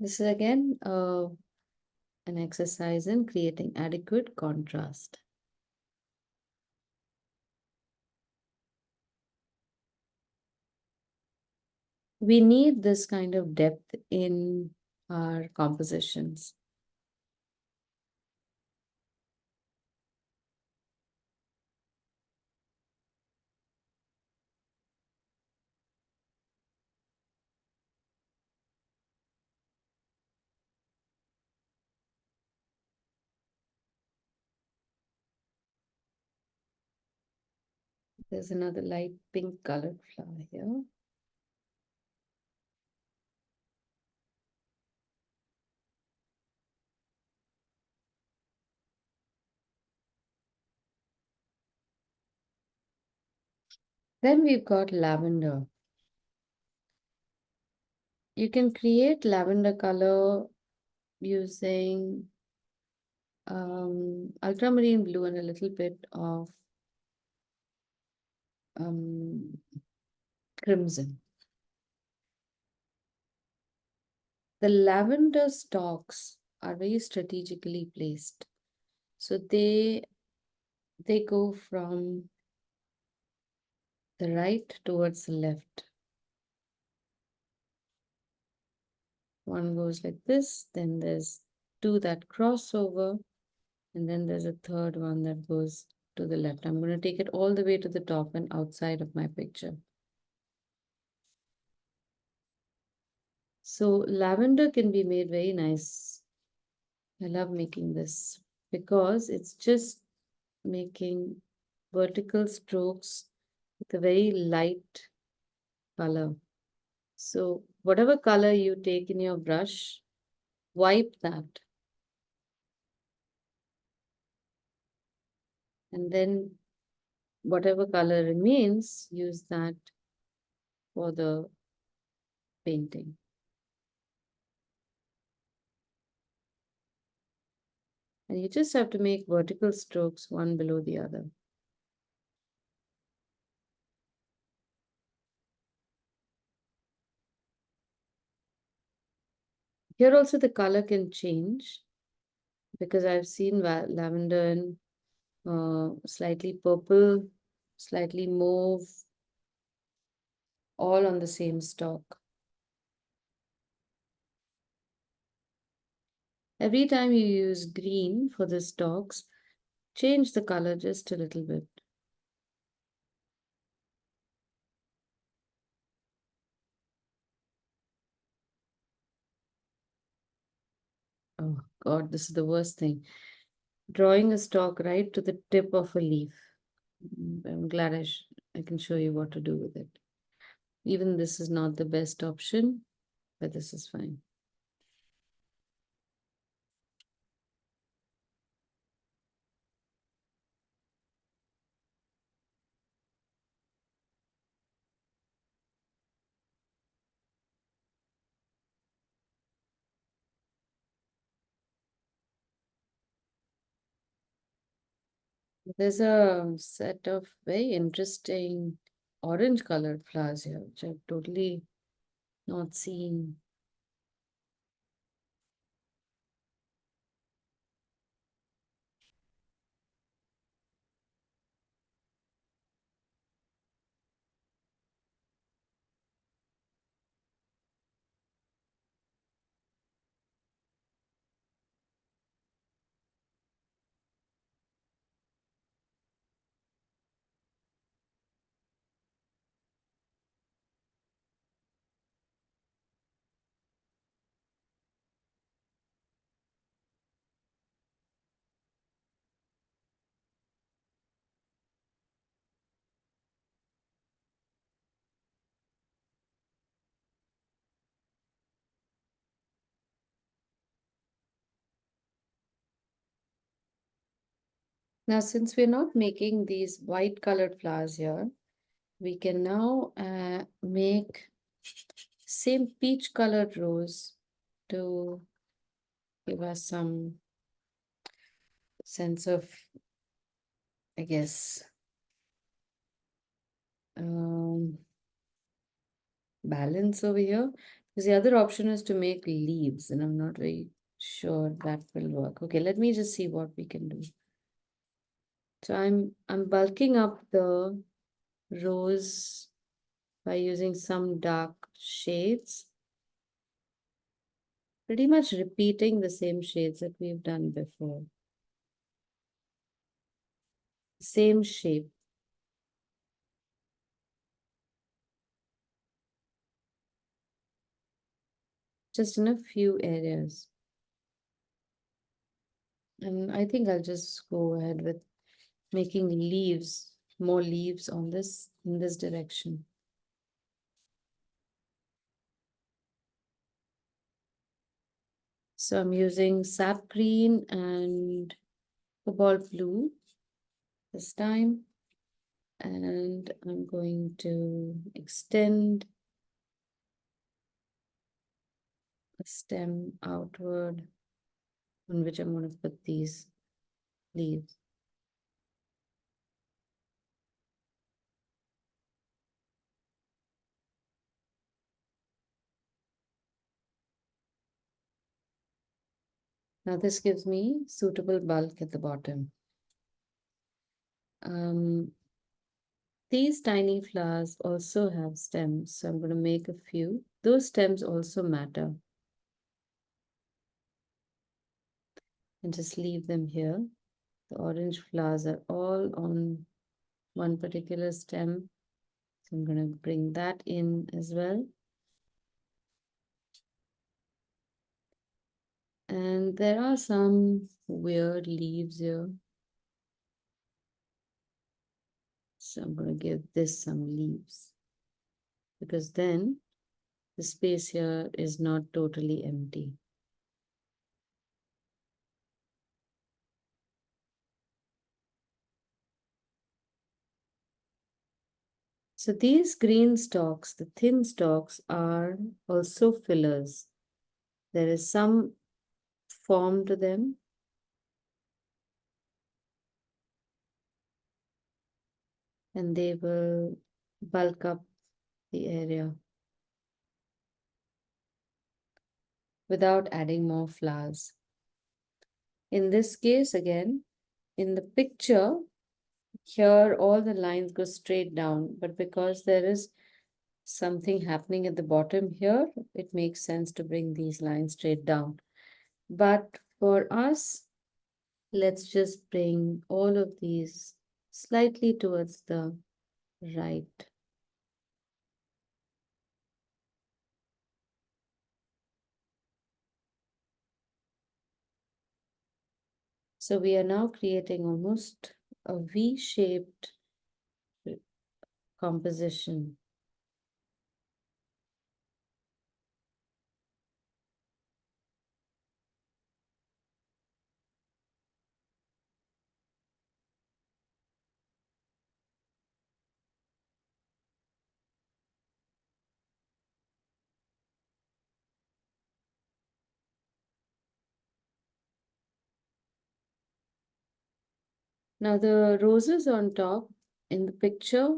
This is again an exercise in creating adequate contrast. We need this kind of depth in our compositions. There's another light pink colored flower here. Then we've got lavender. You can create lavender color using ultramarine blue and a little bit of crimson. The lavender stalks are very strategically placed. So they go from the right towards the left. One goes like this, then there's two that cross over, and then there's a third one that goes to the left. I'm going to take it all the way to the top and outside of my picture. So lavender can be made very nice. I love making this because it's just making vertical strokes with a very light color. So whatever color you take in your brush, wipe that. And then whatever color remains, use that for the painting. And you just have to make vertical strokes one below the other. Here also the color can change because I've seen lavender in slightly purple, slightly mauve, all on the same stalk. Every time you use green for the stalks, change the color just a little bit. Oh God, this is the worst thing. Drawing a stalk right to the tip of a leaf. I'm glad I can show you what to do with it. Even this is not the best option, but this is fine. There's a set of very interesting orange colored flowers here, which I've totally not seen. Now, since we're not making these white colored flowers here, we can now make same peach colored rose to give us some sense of, I guess, um, balance over here. Because the other option is to make leaves, and I'm not very sure that will work. Okay, let me just see what we can do. So I'm bulking up the rose by using some dark shades, pretty much repeating the same shades that we've done before. Same shape. Just in a few areas. And I think I'll just go ahead with making leaves, more leaves on this, in this direction. So I'm using sap green and cobalt blue this time. And I'm going to extend the stem outward on which I'm going to put these leaves. Now this gives me suitable bulk at the bottom. These tiny flowers also have stems, so I'm going to make a few. Those stems also matter. And just leave them here. The orange flowers are all on one particular stem. So I'm going to bring that in as well. And there are some weird leaves here. So I'm going to give this some leaves. Because then the space here is not totally empty. So these green stalks, the thin stalks, are also fillers. There is some form to them. And they will bulk up the area without adding more flowers. In this case, again, in the picture, here all the lines go straight down, but because there is something happening at the bottom here, it makes sense to bring these lines straight down. But for us, let's just bring all of these slightly towards the right. So we are now creating almost a V-shaped composition. Now the roses on top in the picture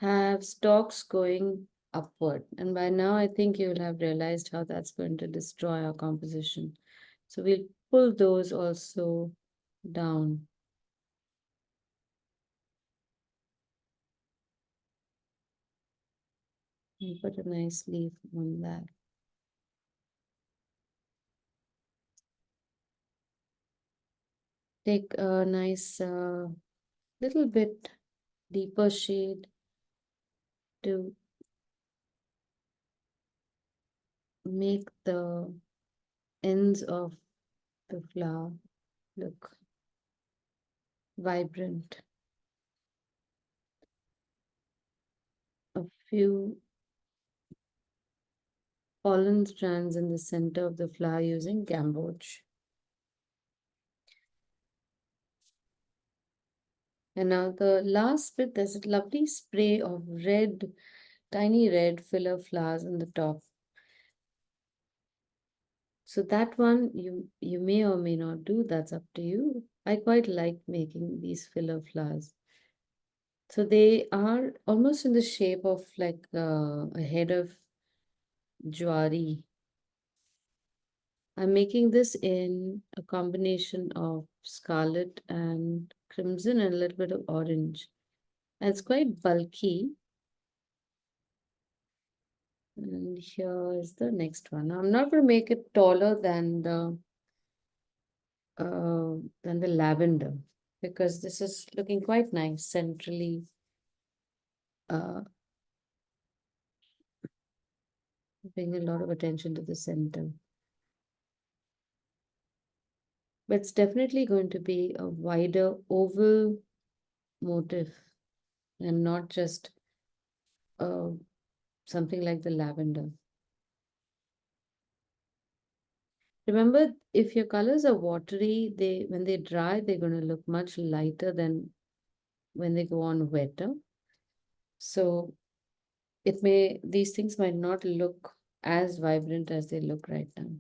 have stalks going upward. And by now I think you'll have realized how that's going to destroy our composition. So we'll pull those also down. And put a nice leaf on that. Take a nice little bit deeper shade to make the ends of the flower look vibrant. A few pollen strands in the center of the flower using gamboge. And now the last bit, there's a lovely spray of red, tiny red filler flowers on the top. So that one you may or may not do, that's up to you. I quite like making these filler flowers. So they are almost in the shape of like a head of jewelry. I'm making this in a combination of scarlet and crimson and a little bit of orange. And it's quite bulky. And here is the next one. I'm not going to make it taller than the lavender because this is looking quite nice centrally. Paying a lot of attention to the center. But it's definitely going to be a wider oval motif and not just something like the lavender. Remember, if your colors are watery, when they dry, they're going to look much lighter than when they go on wetter. So these things might not look as vibrant as they look right now.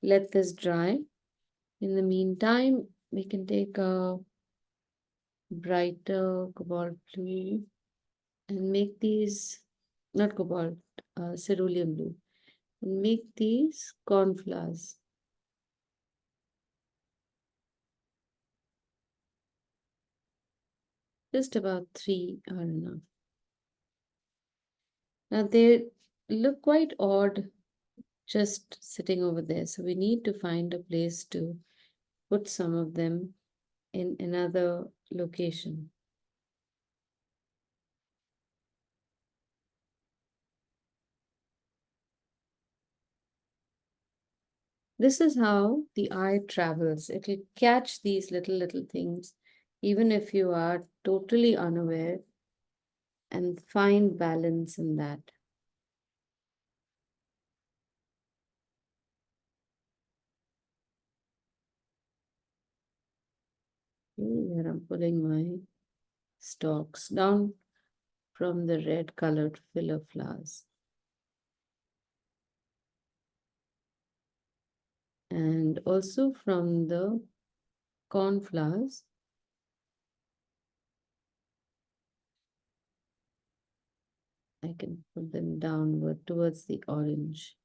Let this dry. In the meantime, we can take a brighter cobalt blue and make these, not cobalt, cerulean blue, and make these cornflowers. Just about 3 are enough. Now they look quite odd just sitting over there. So we need to find a place to put some of them in another location. This is how the eye travels. It will catch these little things, even if you are totally unaware, and find balance in that. Here I'm pulling my stalks down from the red colored filler flowers. And also from the cornflowers. I can put them downward towards the orange.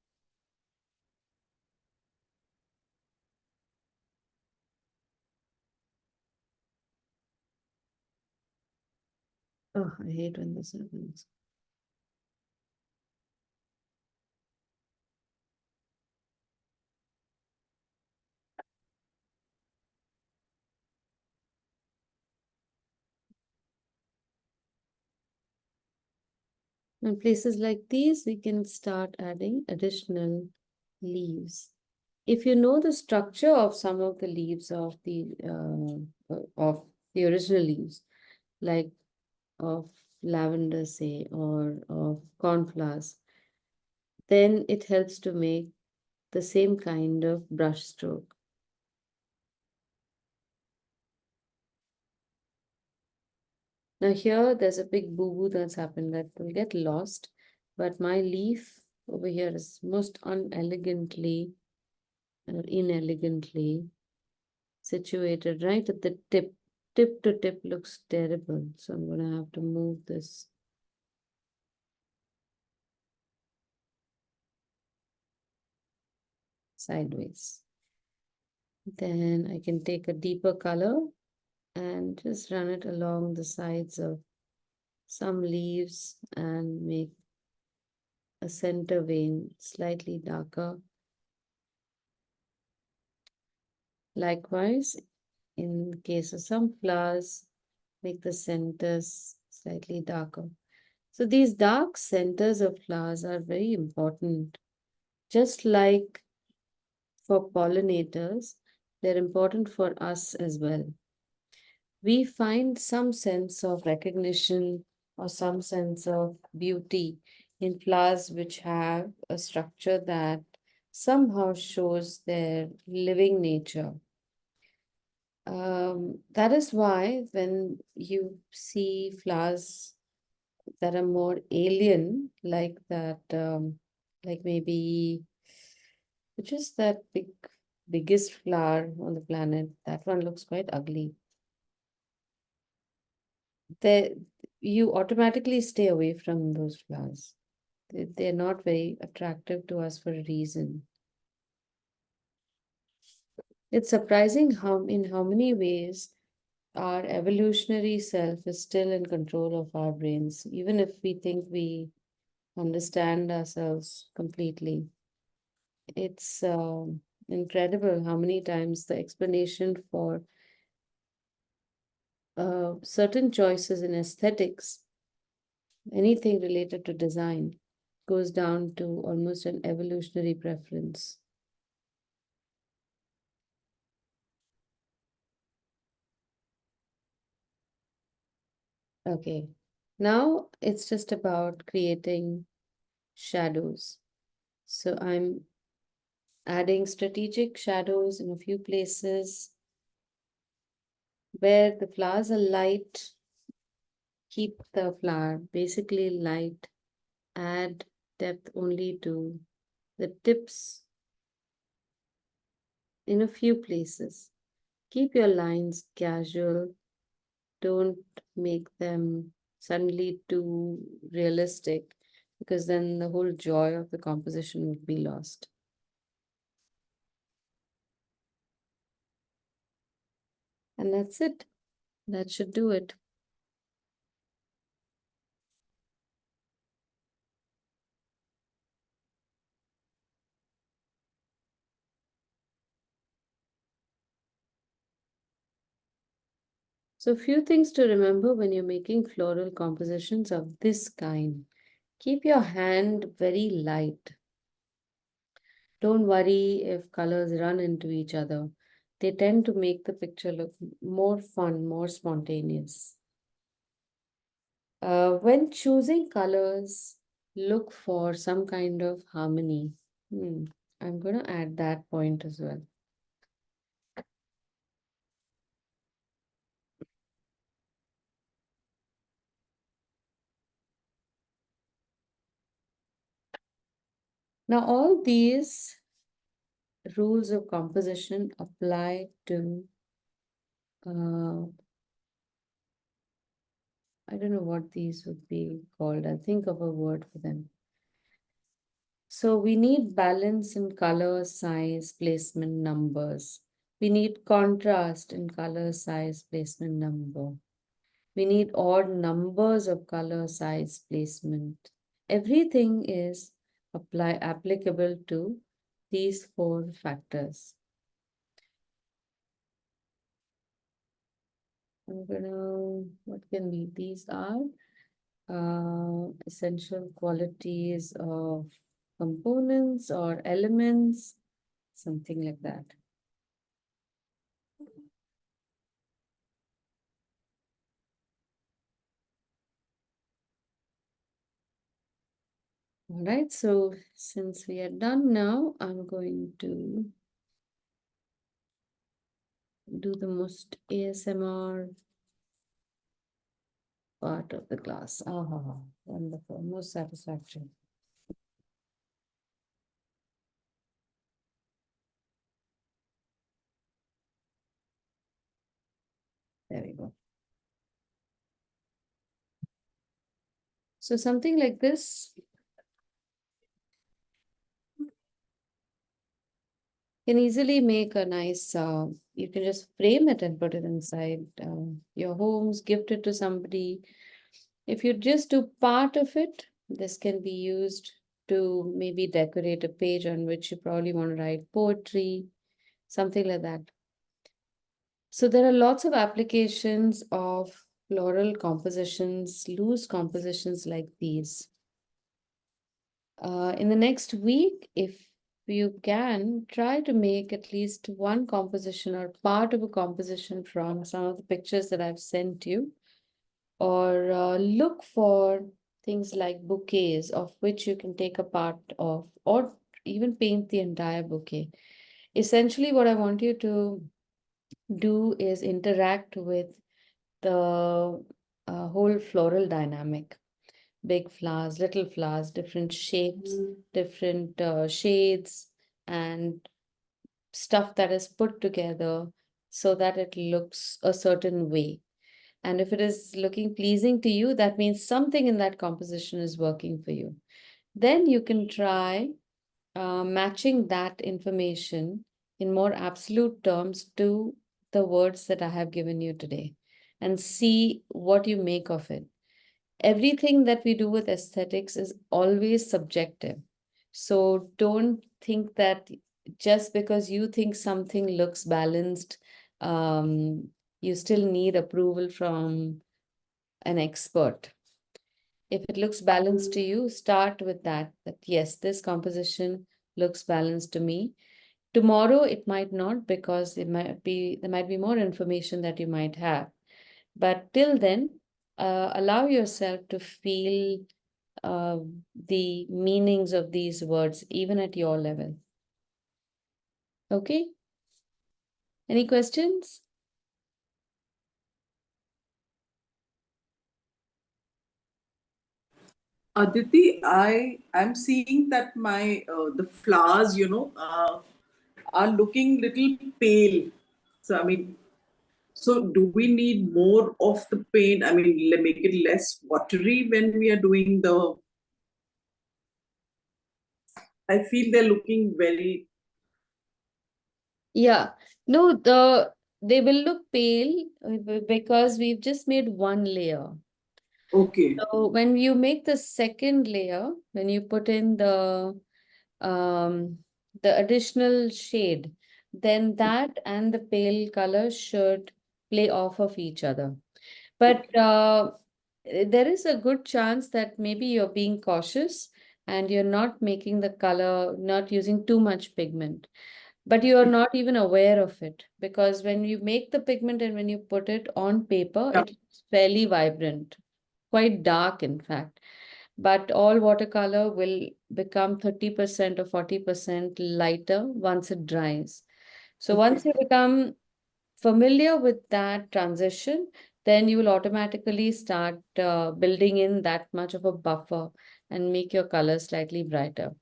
Oh, I hate when this happens. In places like these, we can start adding additional leaves. If you know the structure of some of the leaves of the original leaves, like of lavender, say, or of cornflowers, then it helps to make the same kind of brush stroke. Now here, there's a big boo-boo that's happened that will get lost, but my leaf over here is most unelegantly or inelegantly situated right at the tip tip to tip looks terrible. So I'm gonna have to move this. Sideways. Then I can take a deeper color and just run it along the sides of some leaves and make a center vein slightly darker. Likewise, in case of some flowers, make the centers slightly darker. So these dark centers of flowers are very important. Just like for pollinators, they're important for us as well. We find some sense of recognition or some sense of beauty in flowers which have a structure that somehow shows their living nature. That is why when you see flowers that are more alien, like that, like maybe, which is that biggest flower on the planet, that one looks quite ugly. They, you automatically stay away from those flowers. They're not very attractive to us for a reason. It's surprising in how many ways our evolutionary self is still in control of our brains, even if we think we understand ourselves completely. It's incredible how many times the explanation for certain choices in aesthetics, anything related to design, goes down to almost an evolutionary preference. Okay, now it's just about creating shadows. So I'm adding strategic shadows in a few places where the flowers are light. Keep the flower basically light, add depth only to the tips in a few places. Keep your lines casual, don't make them suddenly too realistic, because then the whole joy of the composition would be lost. And that's it. That should do it. So, few things to remember when you're making floral compositions of this kind. Keep your hand very light. Don't worry if colors run into each other. They tend to make the picture look more fun, more spontaneous. When choosing colors, look for some kind of harmony. I'm going to add that point as well. Now, all these rules of composition apply to, I don't know what these would be called. I'll think of a word for them. So we need balance in color, size, placement, numbers. We need contrast in color, size, placement, number. We need odd numbers of color, size, placement. Everything is applicable to these four factors. What can be? These are essential qualities of components or elements, something like that. All right, so since we are done now, I'm going to do the most ASMR part of the class. Wonderful, most satisfactory. There we go. So something like this can easily make a nice, you can just frame it and put it inside your homes, gift it to somebody. If you just do part of it, this can be used to maybe decorate a page on which you probably want to write poetry, something like that. So there are lots of applications of floral compositions, loose compositions like these. In the next week, if you can, try to make at least one composition or part of a composition from some of the pictures that I've sent you, or look for things like bouquets of which you can take a part of, or even paint the entire bouquet. Essentially, what I want you to do is interact with the whole floral dynamic. Big flowers, little flowers, different shapes, different shades, and stuff that is put together so that it looks a certain way. And if it is looking pleasing to you, that means something in that composition is working for you. Then you can try matching that information in more absolute terms to the words that I have given you today and see what you make of it. Everything that we do with aesthetics is always subjective. So don't think that just because you think something looks balanced, you still need approval from an expert. If it looks balanced to you, start with that yes, this composition looks balanced to me. Tomorrow it might not, because there might be more information that you might have. But till then, allow yourself to feel uh, the meanings of these words, even at your level. Okay? Any questions? Aditi, I am seeing that my the flowers, are looking little pale. So I mean, so do we need more of the paint? I mean, make it less watery when we are doing the. I feel they're looking very Yeah. No, they will look pale because we've just made one layer. okay. So when you make the second layer, when you put in um, the additional shade, then that and the pale color should play off of each other. But there is a good chance that maybe you're being cautious and you're not making the color, not using too much pigment, but you are not even aware of it, because when you make the pigment and when you put it on paper, Yeah. it's fairly vibrant, quite dark, in fact. But all watercolor will become 30% or 40% lighter once it dries. So once you become familiar with that transition, then you will automatically start building in that much of a buffer and make your color slightly brighter.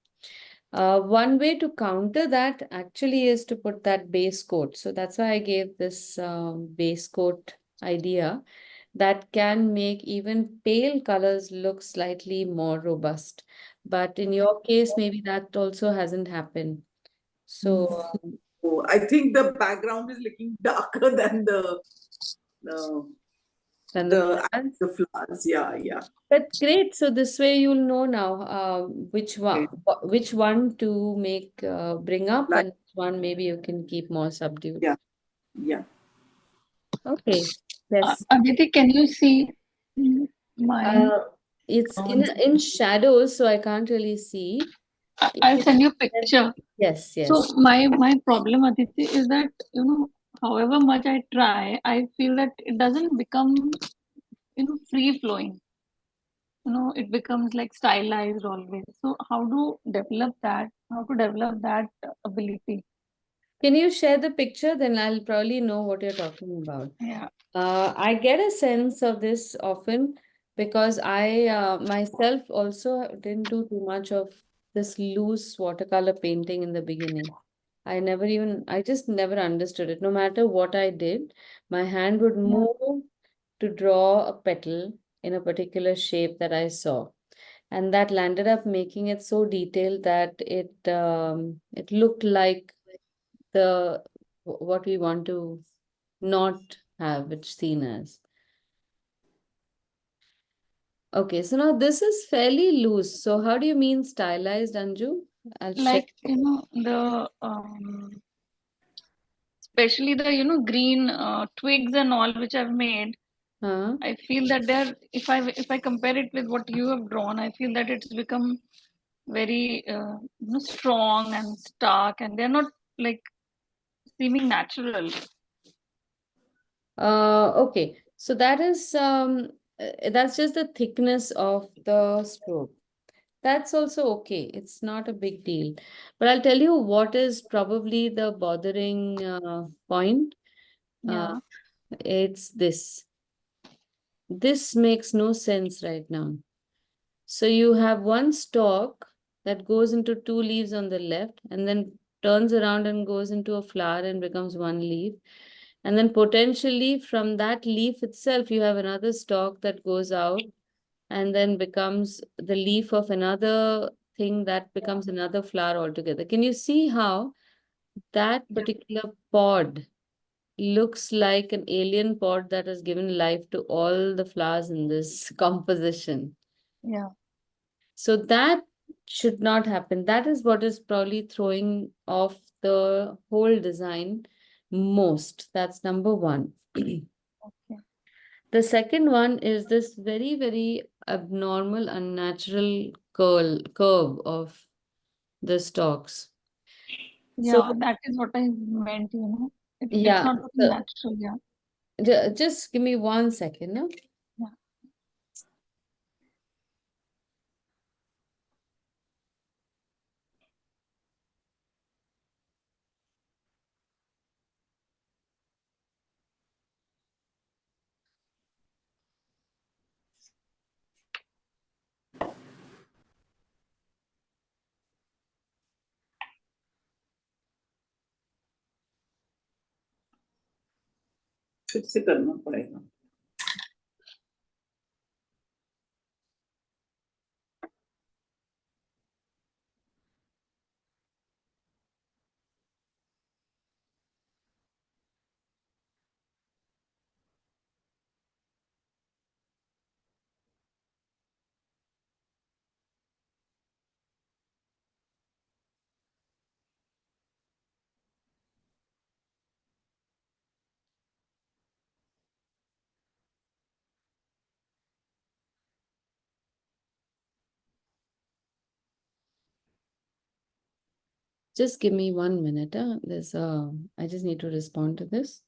One way to counter that actually is to put that base coat. So that's why I gave this base coat idea that can make even pale colors look slightly more robust. But in your case, maybe that also hasn't happened. So Oh, I think the background is looking darker than uh, then the the flowers. the flowers. Yeah, yeah. But great. So this way you'll know now Okay. which one to make bring up, Like and which one maybe you can keep more subdued. yeah, yeah. Okay. Yes. Aditi, can you see mine? Uh, it's Um, in shadows, so I can't really see. If I'll you send you a can- picture. Yes, So yes. my problem, Aditi, is that however much I try, I feel that it doesn't become free flowing. It becomes like stylized always. So how to develop that? How to develop that ability? Can you share the picture? Then I'll probably know what you're talking about. Yeah. I get a sense of this often because I myself also didn't do too much of this loose watercolor painting in the beginning. I just never understood it. No matter what I did, my hand would Yeah. move to draw a petal, in a particular shape that I saw. And that landed up making it so detailed that it looked like the what we want to not have it seen as. Okay, so now this is fairly loose. So how do you mean stylized, Anju? I'll share. Like, the especially the green twigs and all which I've made. Huh? I feel that they're, if I compare it with what you have drawn, I feel that it's become very strong and stark, and they're not like seeming natural. Okay. So that's just the thickness of the stroke. That's also okay. It's not a big deal. But I'll tell you what is probably the bothering point. Uh, Yeah, it's this. This makes no sense right now. So you have one stalk that goes into two leaves on the left and then turns around and goes into a flower and becomes one leaf. And then potentially from that leaf itself, you have another stalk that goes out and then becomes the leaf of another thing that becomes another flower altogether. Can you see how that particular pod looks like an alien pod that has given life to all the flowers in this composition? yeah, So that should not happen. That is what is probably throwing off the whole design most. That's number one. okay. The second one is this very, very abnormal, unnatural curve of the stalks. Yeah, So that is what I meant. It's yeah, not looking so natural, yeah. just give me 1 second, no? Yeah. फिर से करना पड़ेगा. Just give me 1 minute. I just need to respond to this.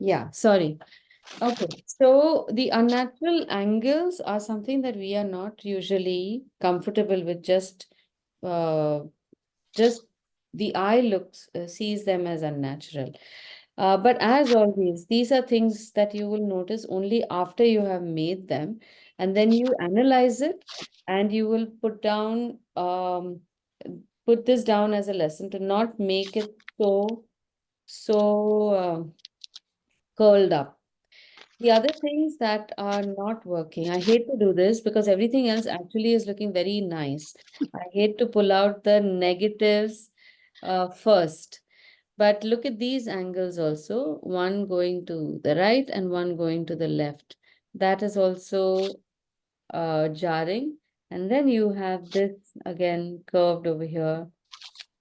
Yeah, sorry. Okay, so the unnatural angles are something that we are not usually comfortable with. Uh, just the eye looks sees them as unnatural. But as always, these are things that you will notice only after you have made them, and then you analyze it, and you will put this down as a lesson to not make it so curled up. The other things that are not working, I hate to do this because everything else actually is looking very nice. I hate to pull out the negatives first. But look at these angles also, one going to the right and one going to the left. That is also jarring. And then you have this again curved over here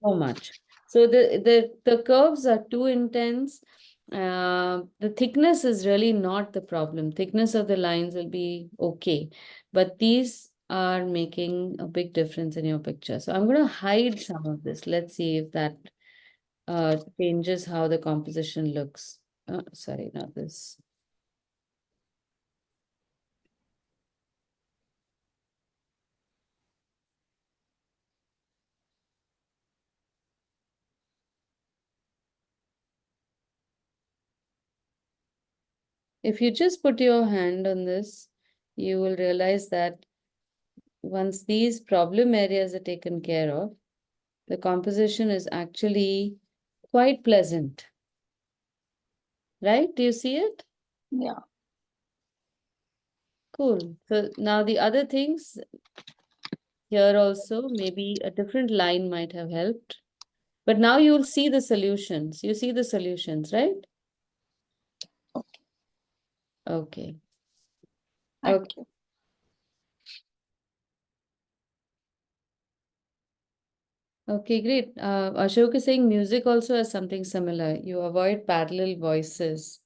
so much. So the curves are too intense. The thickness is really not the problem. Thickness of the lines will be okay, but these are making a big difference in your picture. So I'm going to hide some of this. Let's see if that changes how the composition looks. Sorry, not this. If you just put your hand on this, you will realize that once these problem areas are taken care of, the composition is actually quite pleasant. Right? Do you see it? Yeah. Cool. So now the other things here also, maybe a different line might have helped. But now you'll see the solutions. You see the solutions, right? Okay. Okay. Thank Okay. you. Okay, great. Ashok is saying music also has something similar. You avoid parallel voices.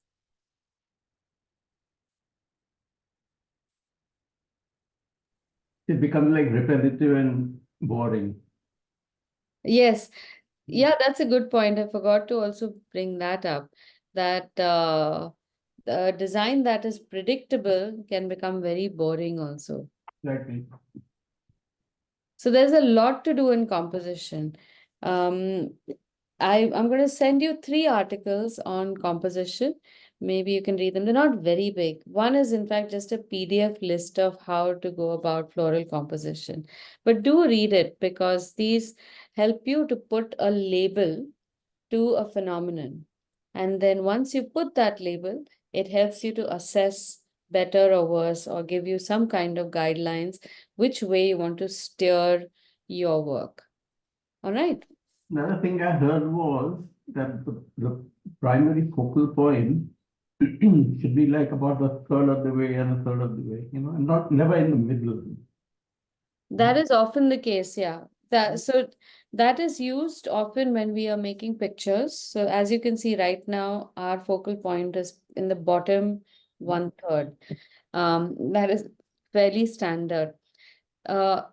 It becomes like repetitive and boring. Yes. Yeah, that's a good point. I forgot to also bring that up. That the design that is predictable can become very boring also. Exactly. So there's a lot to do in composition. Um, I'm going to send you 3 articles on composition. Maybe you can read them. They're not very big. One is, in fact, just a PDF list of how to go about floral composition. But do read it because these help you to put a label to a phenomenon. And then once you put that label, it helps you to assess better or worse or give you some kind of guidelines which way you want to steer your work. All right. Another thing I heard was that the primary focal point should be like about a third of the way and a third of the way, and not never in the middle. That is often the case, yeah. That is used often when we are making pictures. So as you can see right now, our focal point is in the bottom 1/3. That is fairly standard. Uh,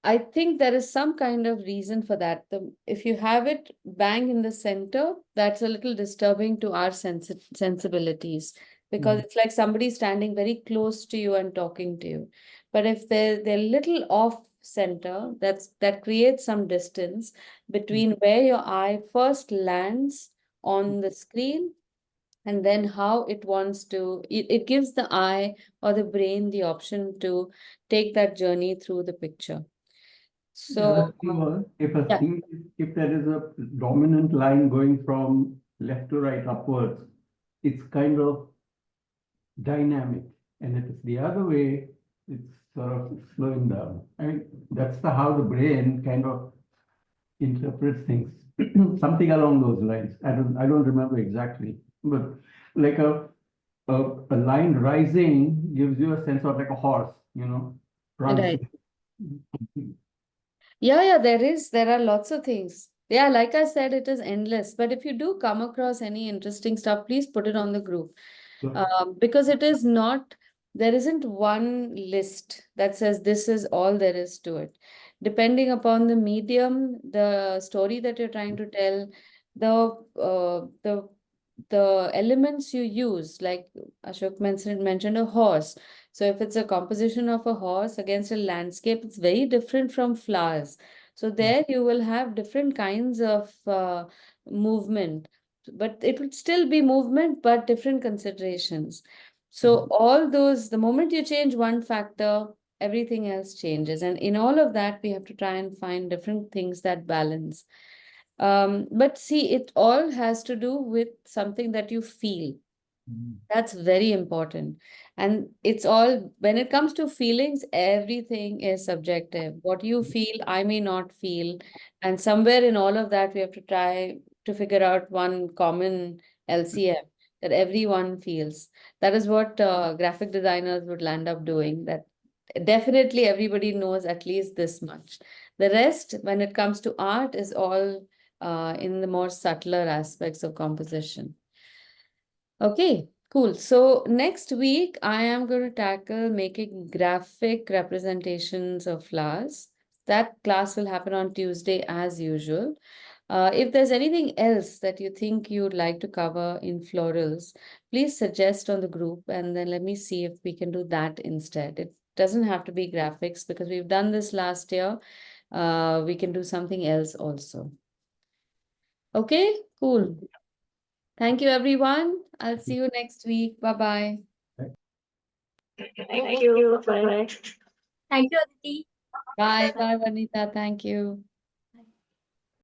I think there is some kind of reason for that. If you have it bang in the center, that's a little disturbing to our sensibilities because it's like somebody standing very close to you and talking to you. But if they're little off center, that creates some distance between where your eye first lands on the screen and then how it wants to, it gives the eye or the brain the option to take that journey through the picture. The other So, thing was yeah, if there is a dominant line going from left to right upwards, it's kind of dynamic. And if it's the other way, it's sort of slowing down. I mean, that's how the brain kind of interprets things. Something along those lines. I don't remember exactly, but like a line rising gives you a sense of like a horse, right. prancing. Yeah, there are lots of things. Yeah, like I said, it is endless. But if you do come across any interesting stuff, please put it on the group. So, Because it is not, there isn't one list that says this is all there is to it. Depending upon the medium, the story that you're trying to tell, the elements you use, like Ashok mentioned a horse. So if it's a composition of a horse against a landscape, it's very different from flowers. So there you will have different kinds of movement, but it would still be movement, but different considerations. So all those, the moment you change one factor, everything else changes. And in all of that, we have to try and find different things that balance. But see, it all has to do with something that you feel. That's very important. And it's all, when it comes to feelings, everything is subjective. What you feel, I may not feel. And somewhere in all of that, we have to try to figure out one common LCM that everyone feels. That is what graphic designers would land up doing. That definitely everybody knows at least this much. The rest, when it comes to art, is all in the more subtler aspects of composition. Okay, cool. So next week, I am going to tackle making graphic representations of flowers. That class will happen on Tuesday as usual. If there's anything else that you think you'd like to cover in florals, please suggest on the group and then let me see if we can do that instead. It doesn't have to be graphics because we've done this last year. We can do something else also. Okay, cool. Thank you, everyone. I'll see you next week. Bye-bye. Thank you. Bye. Thank you, Aditi. Bye. Bye, Vanita. Thank you.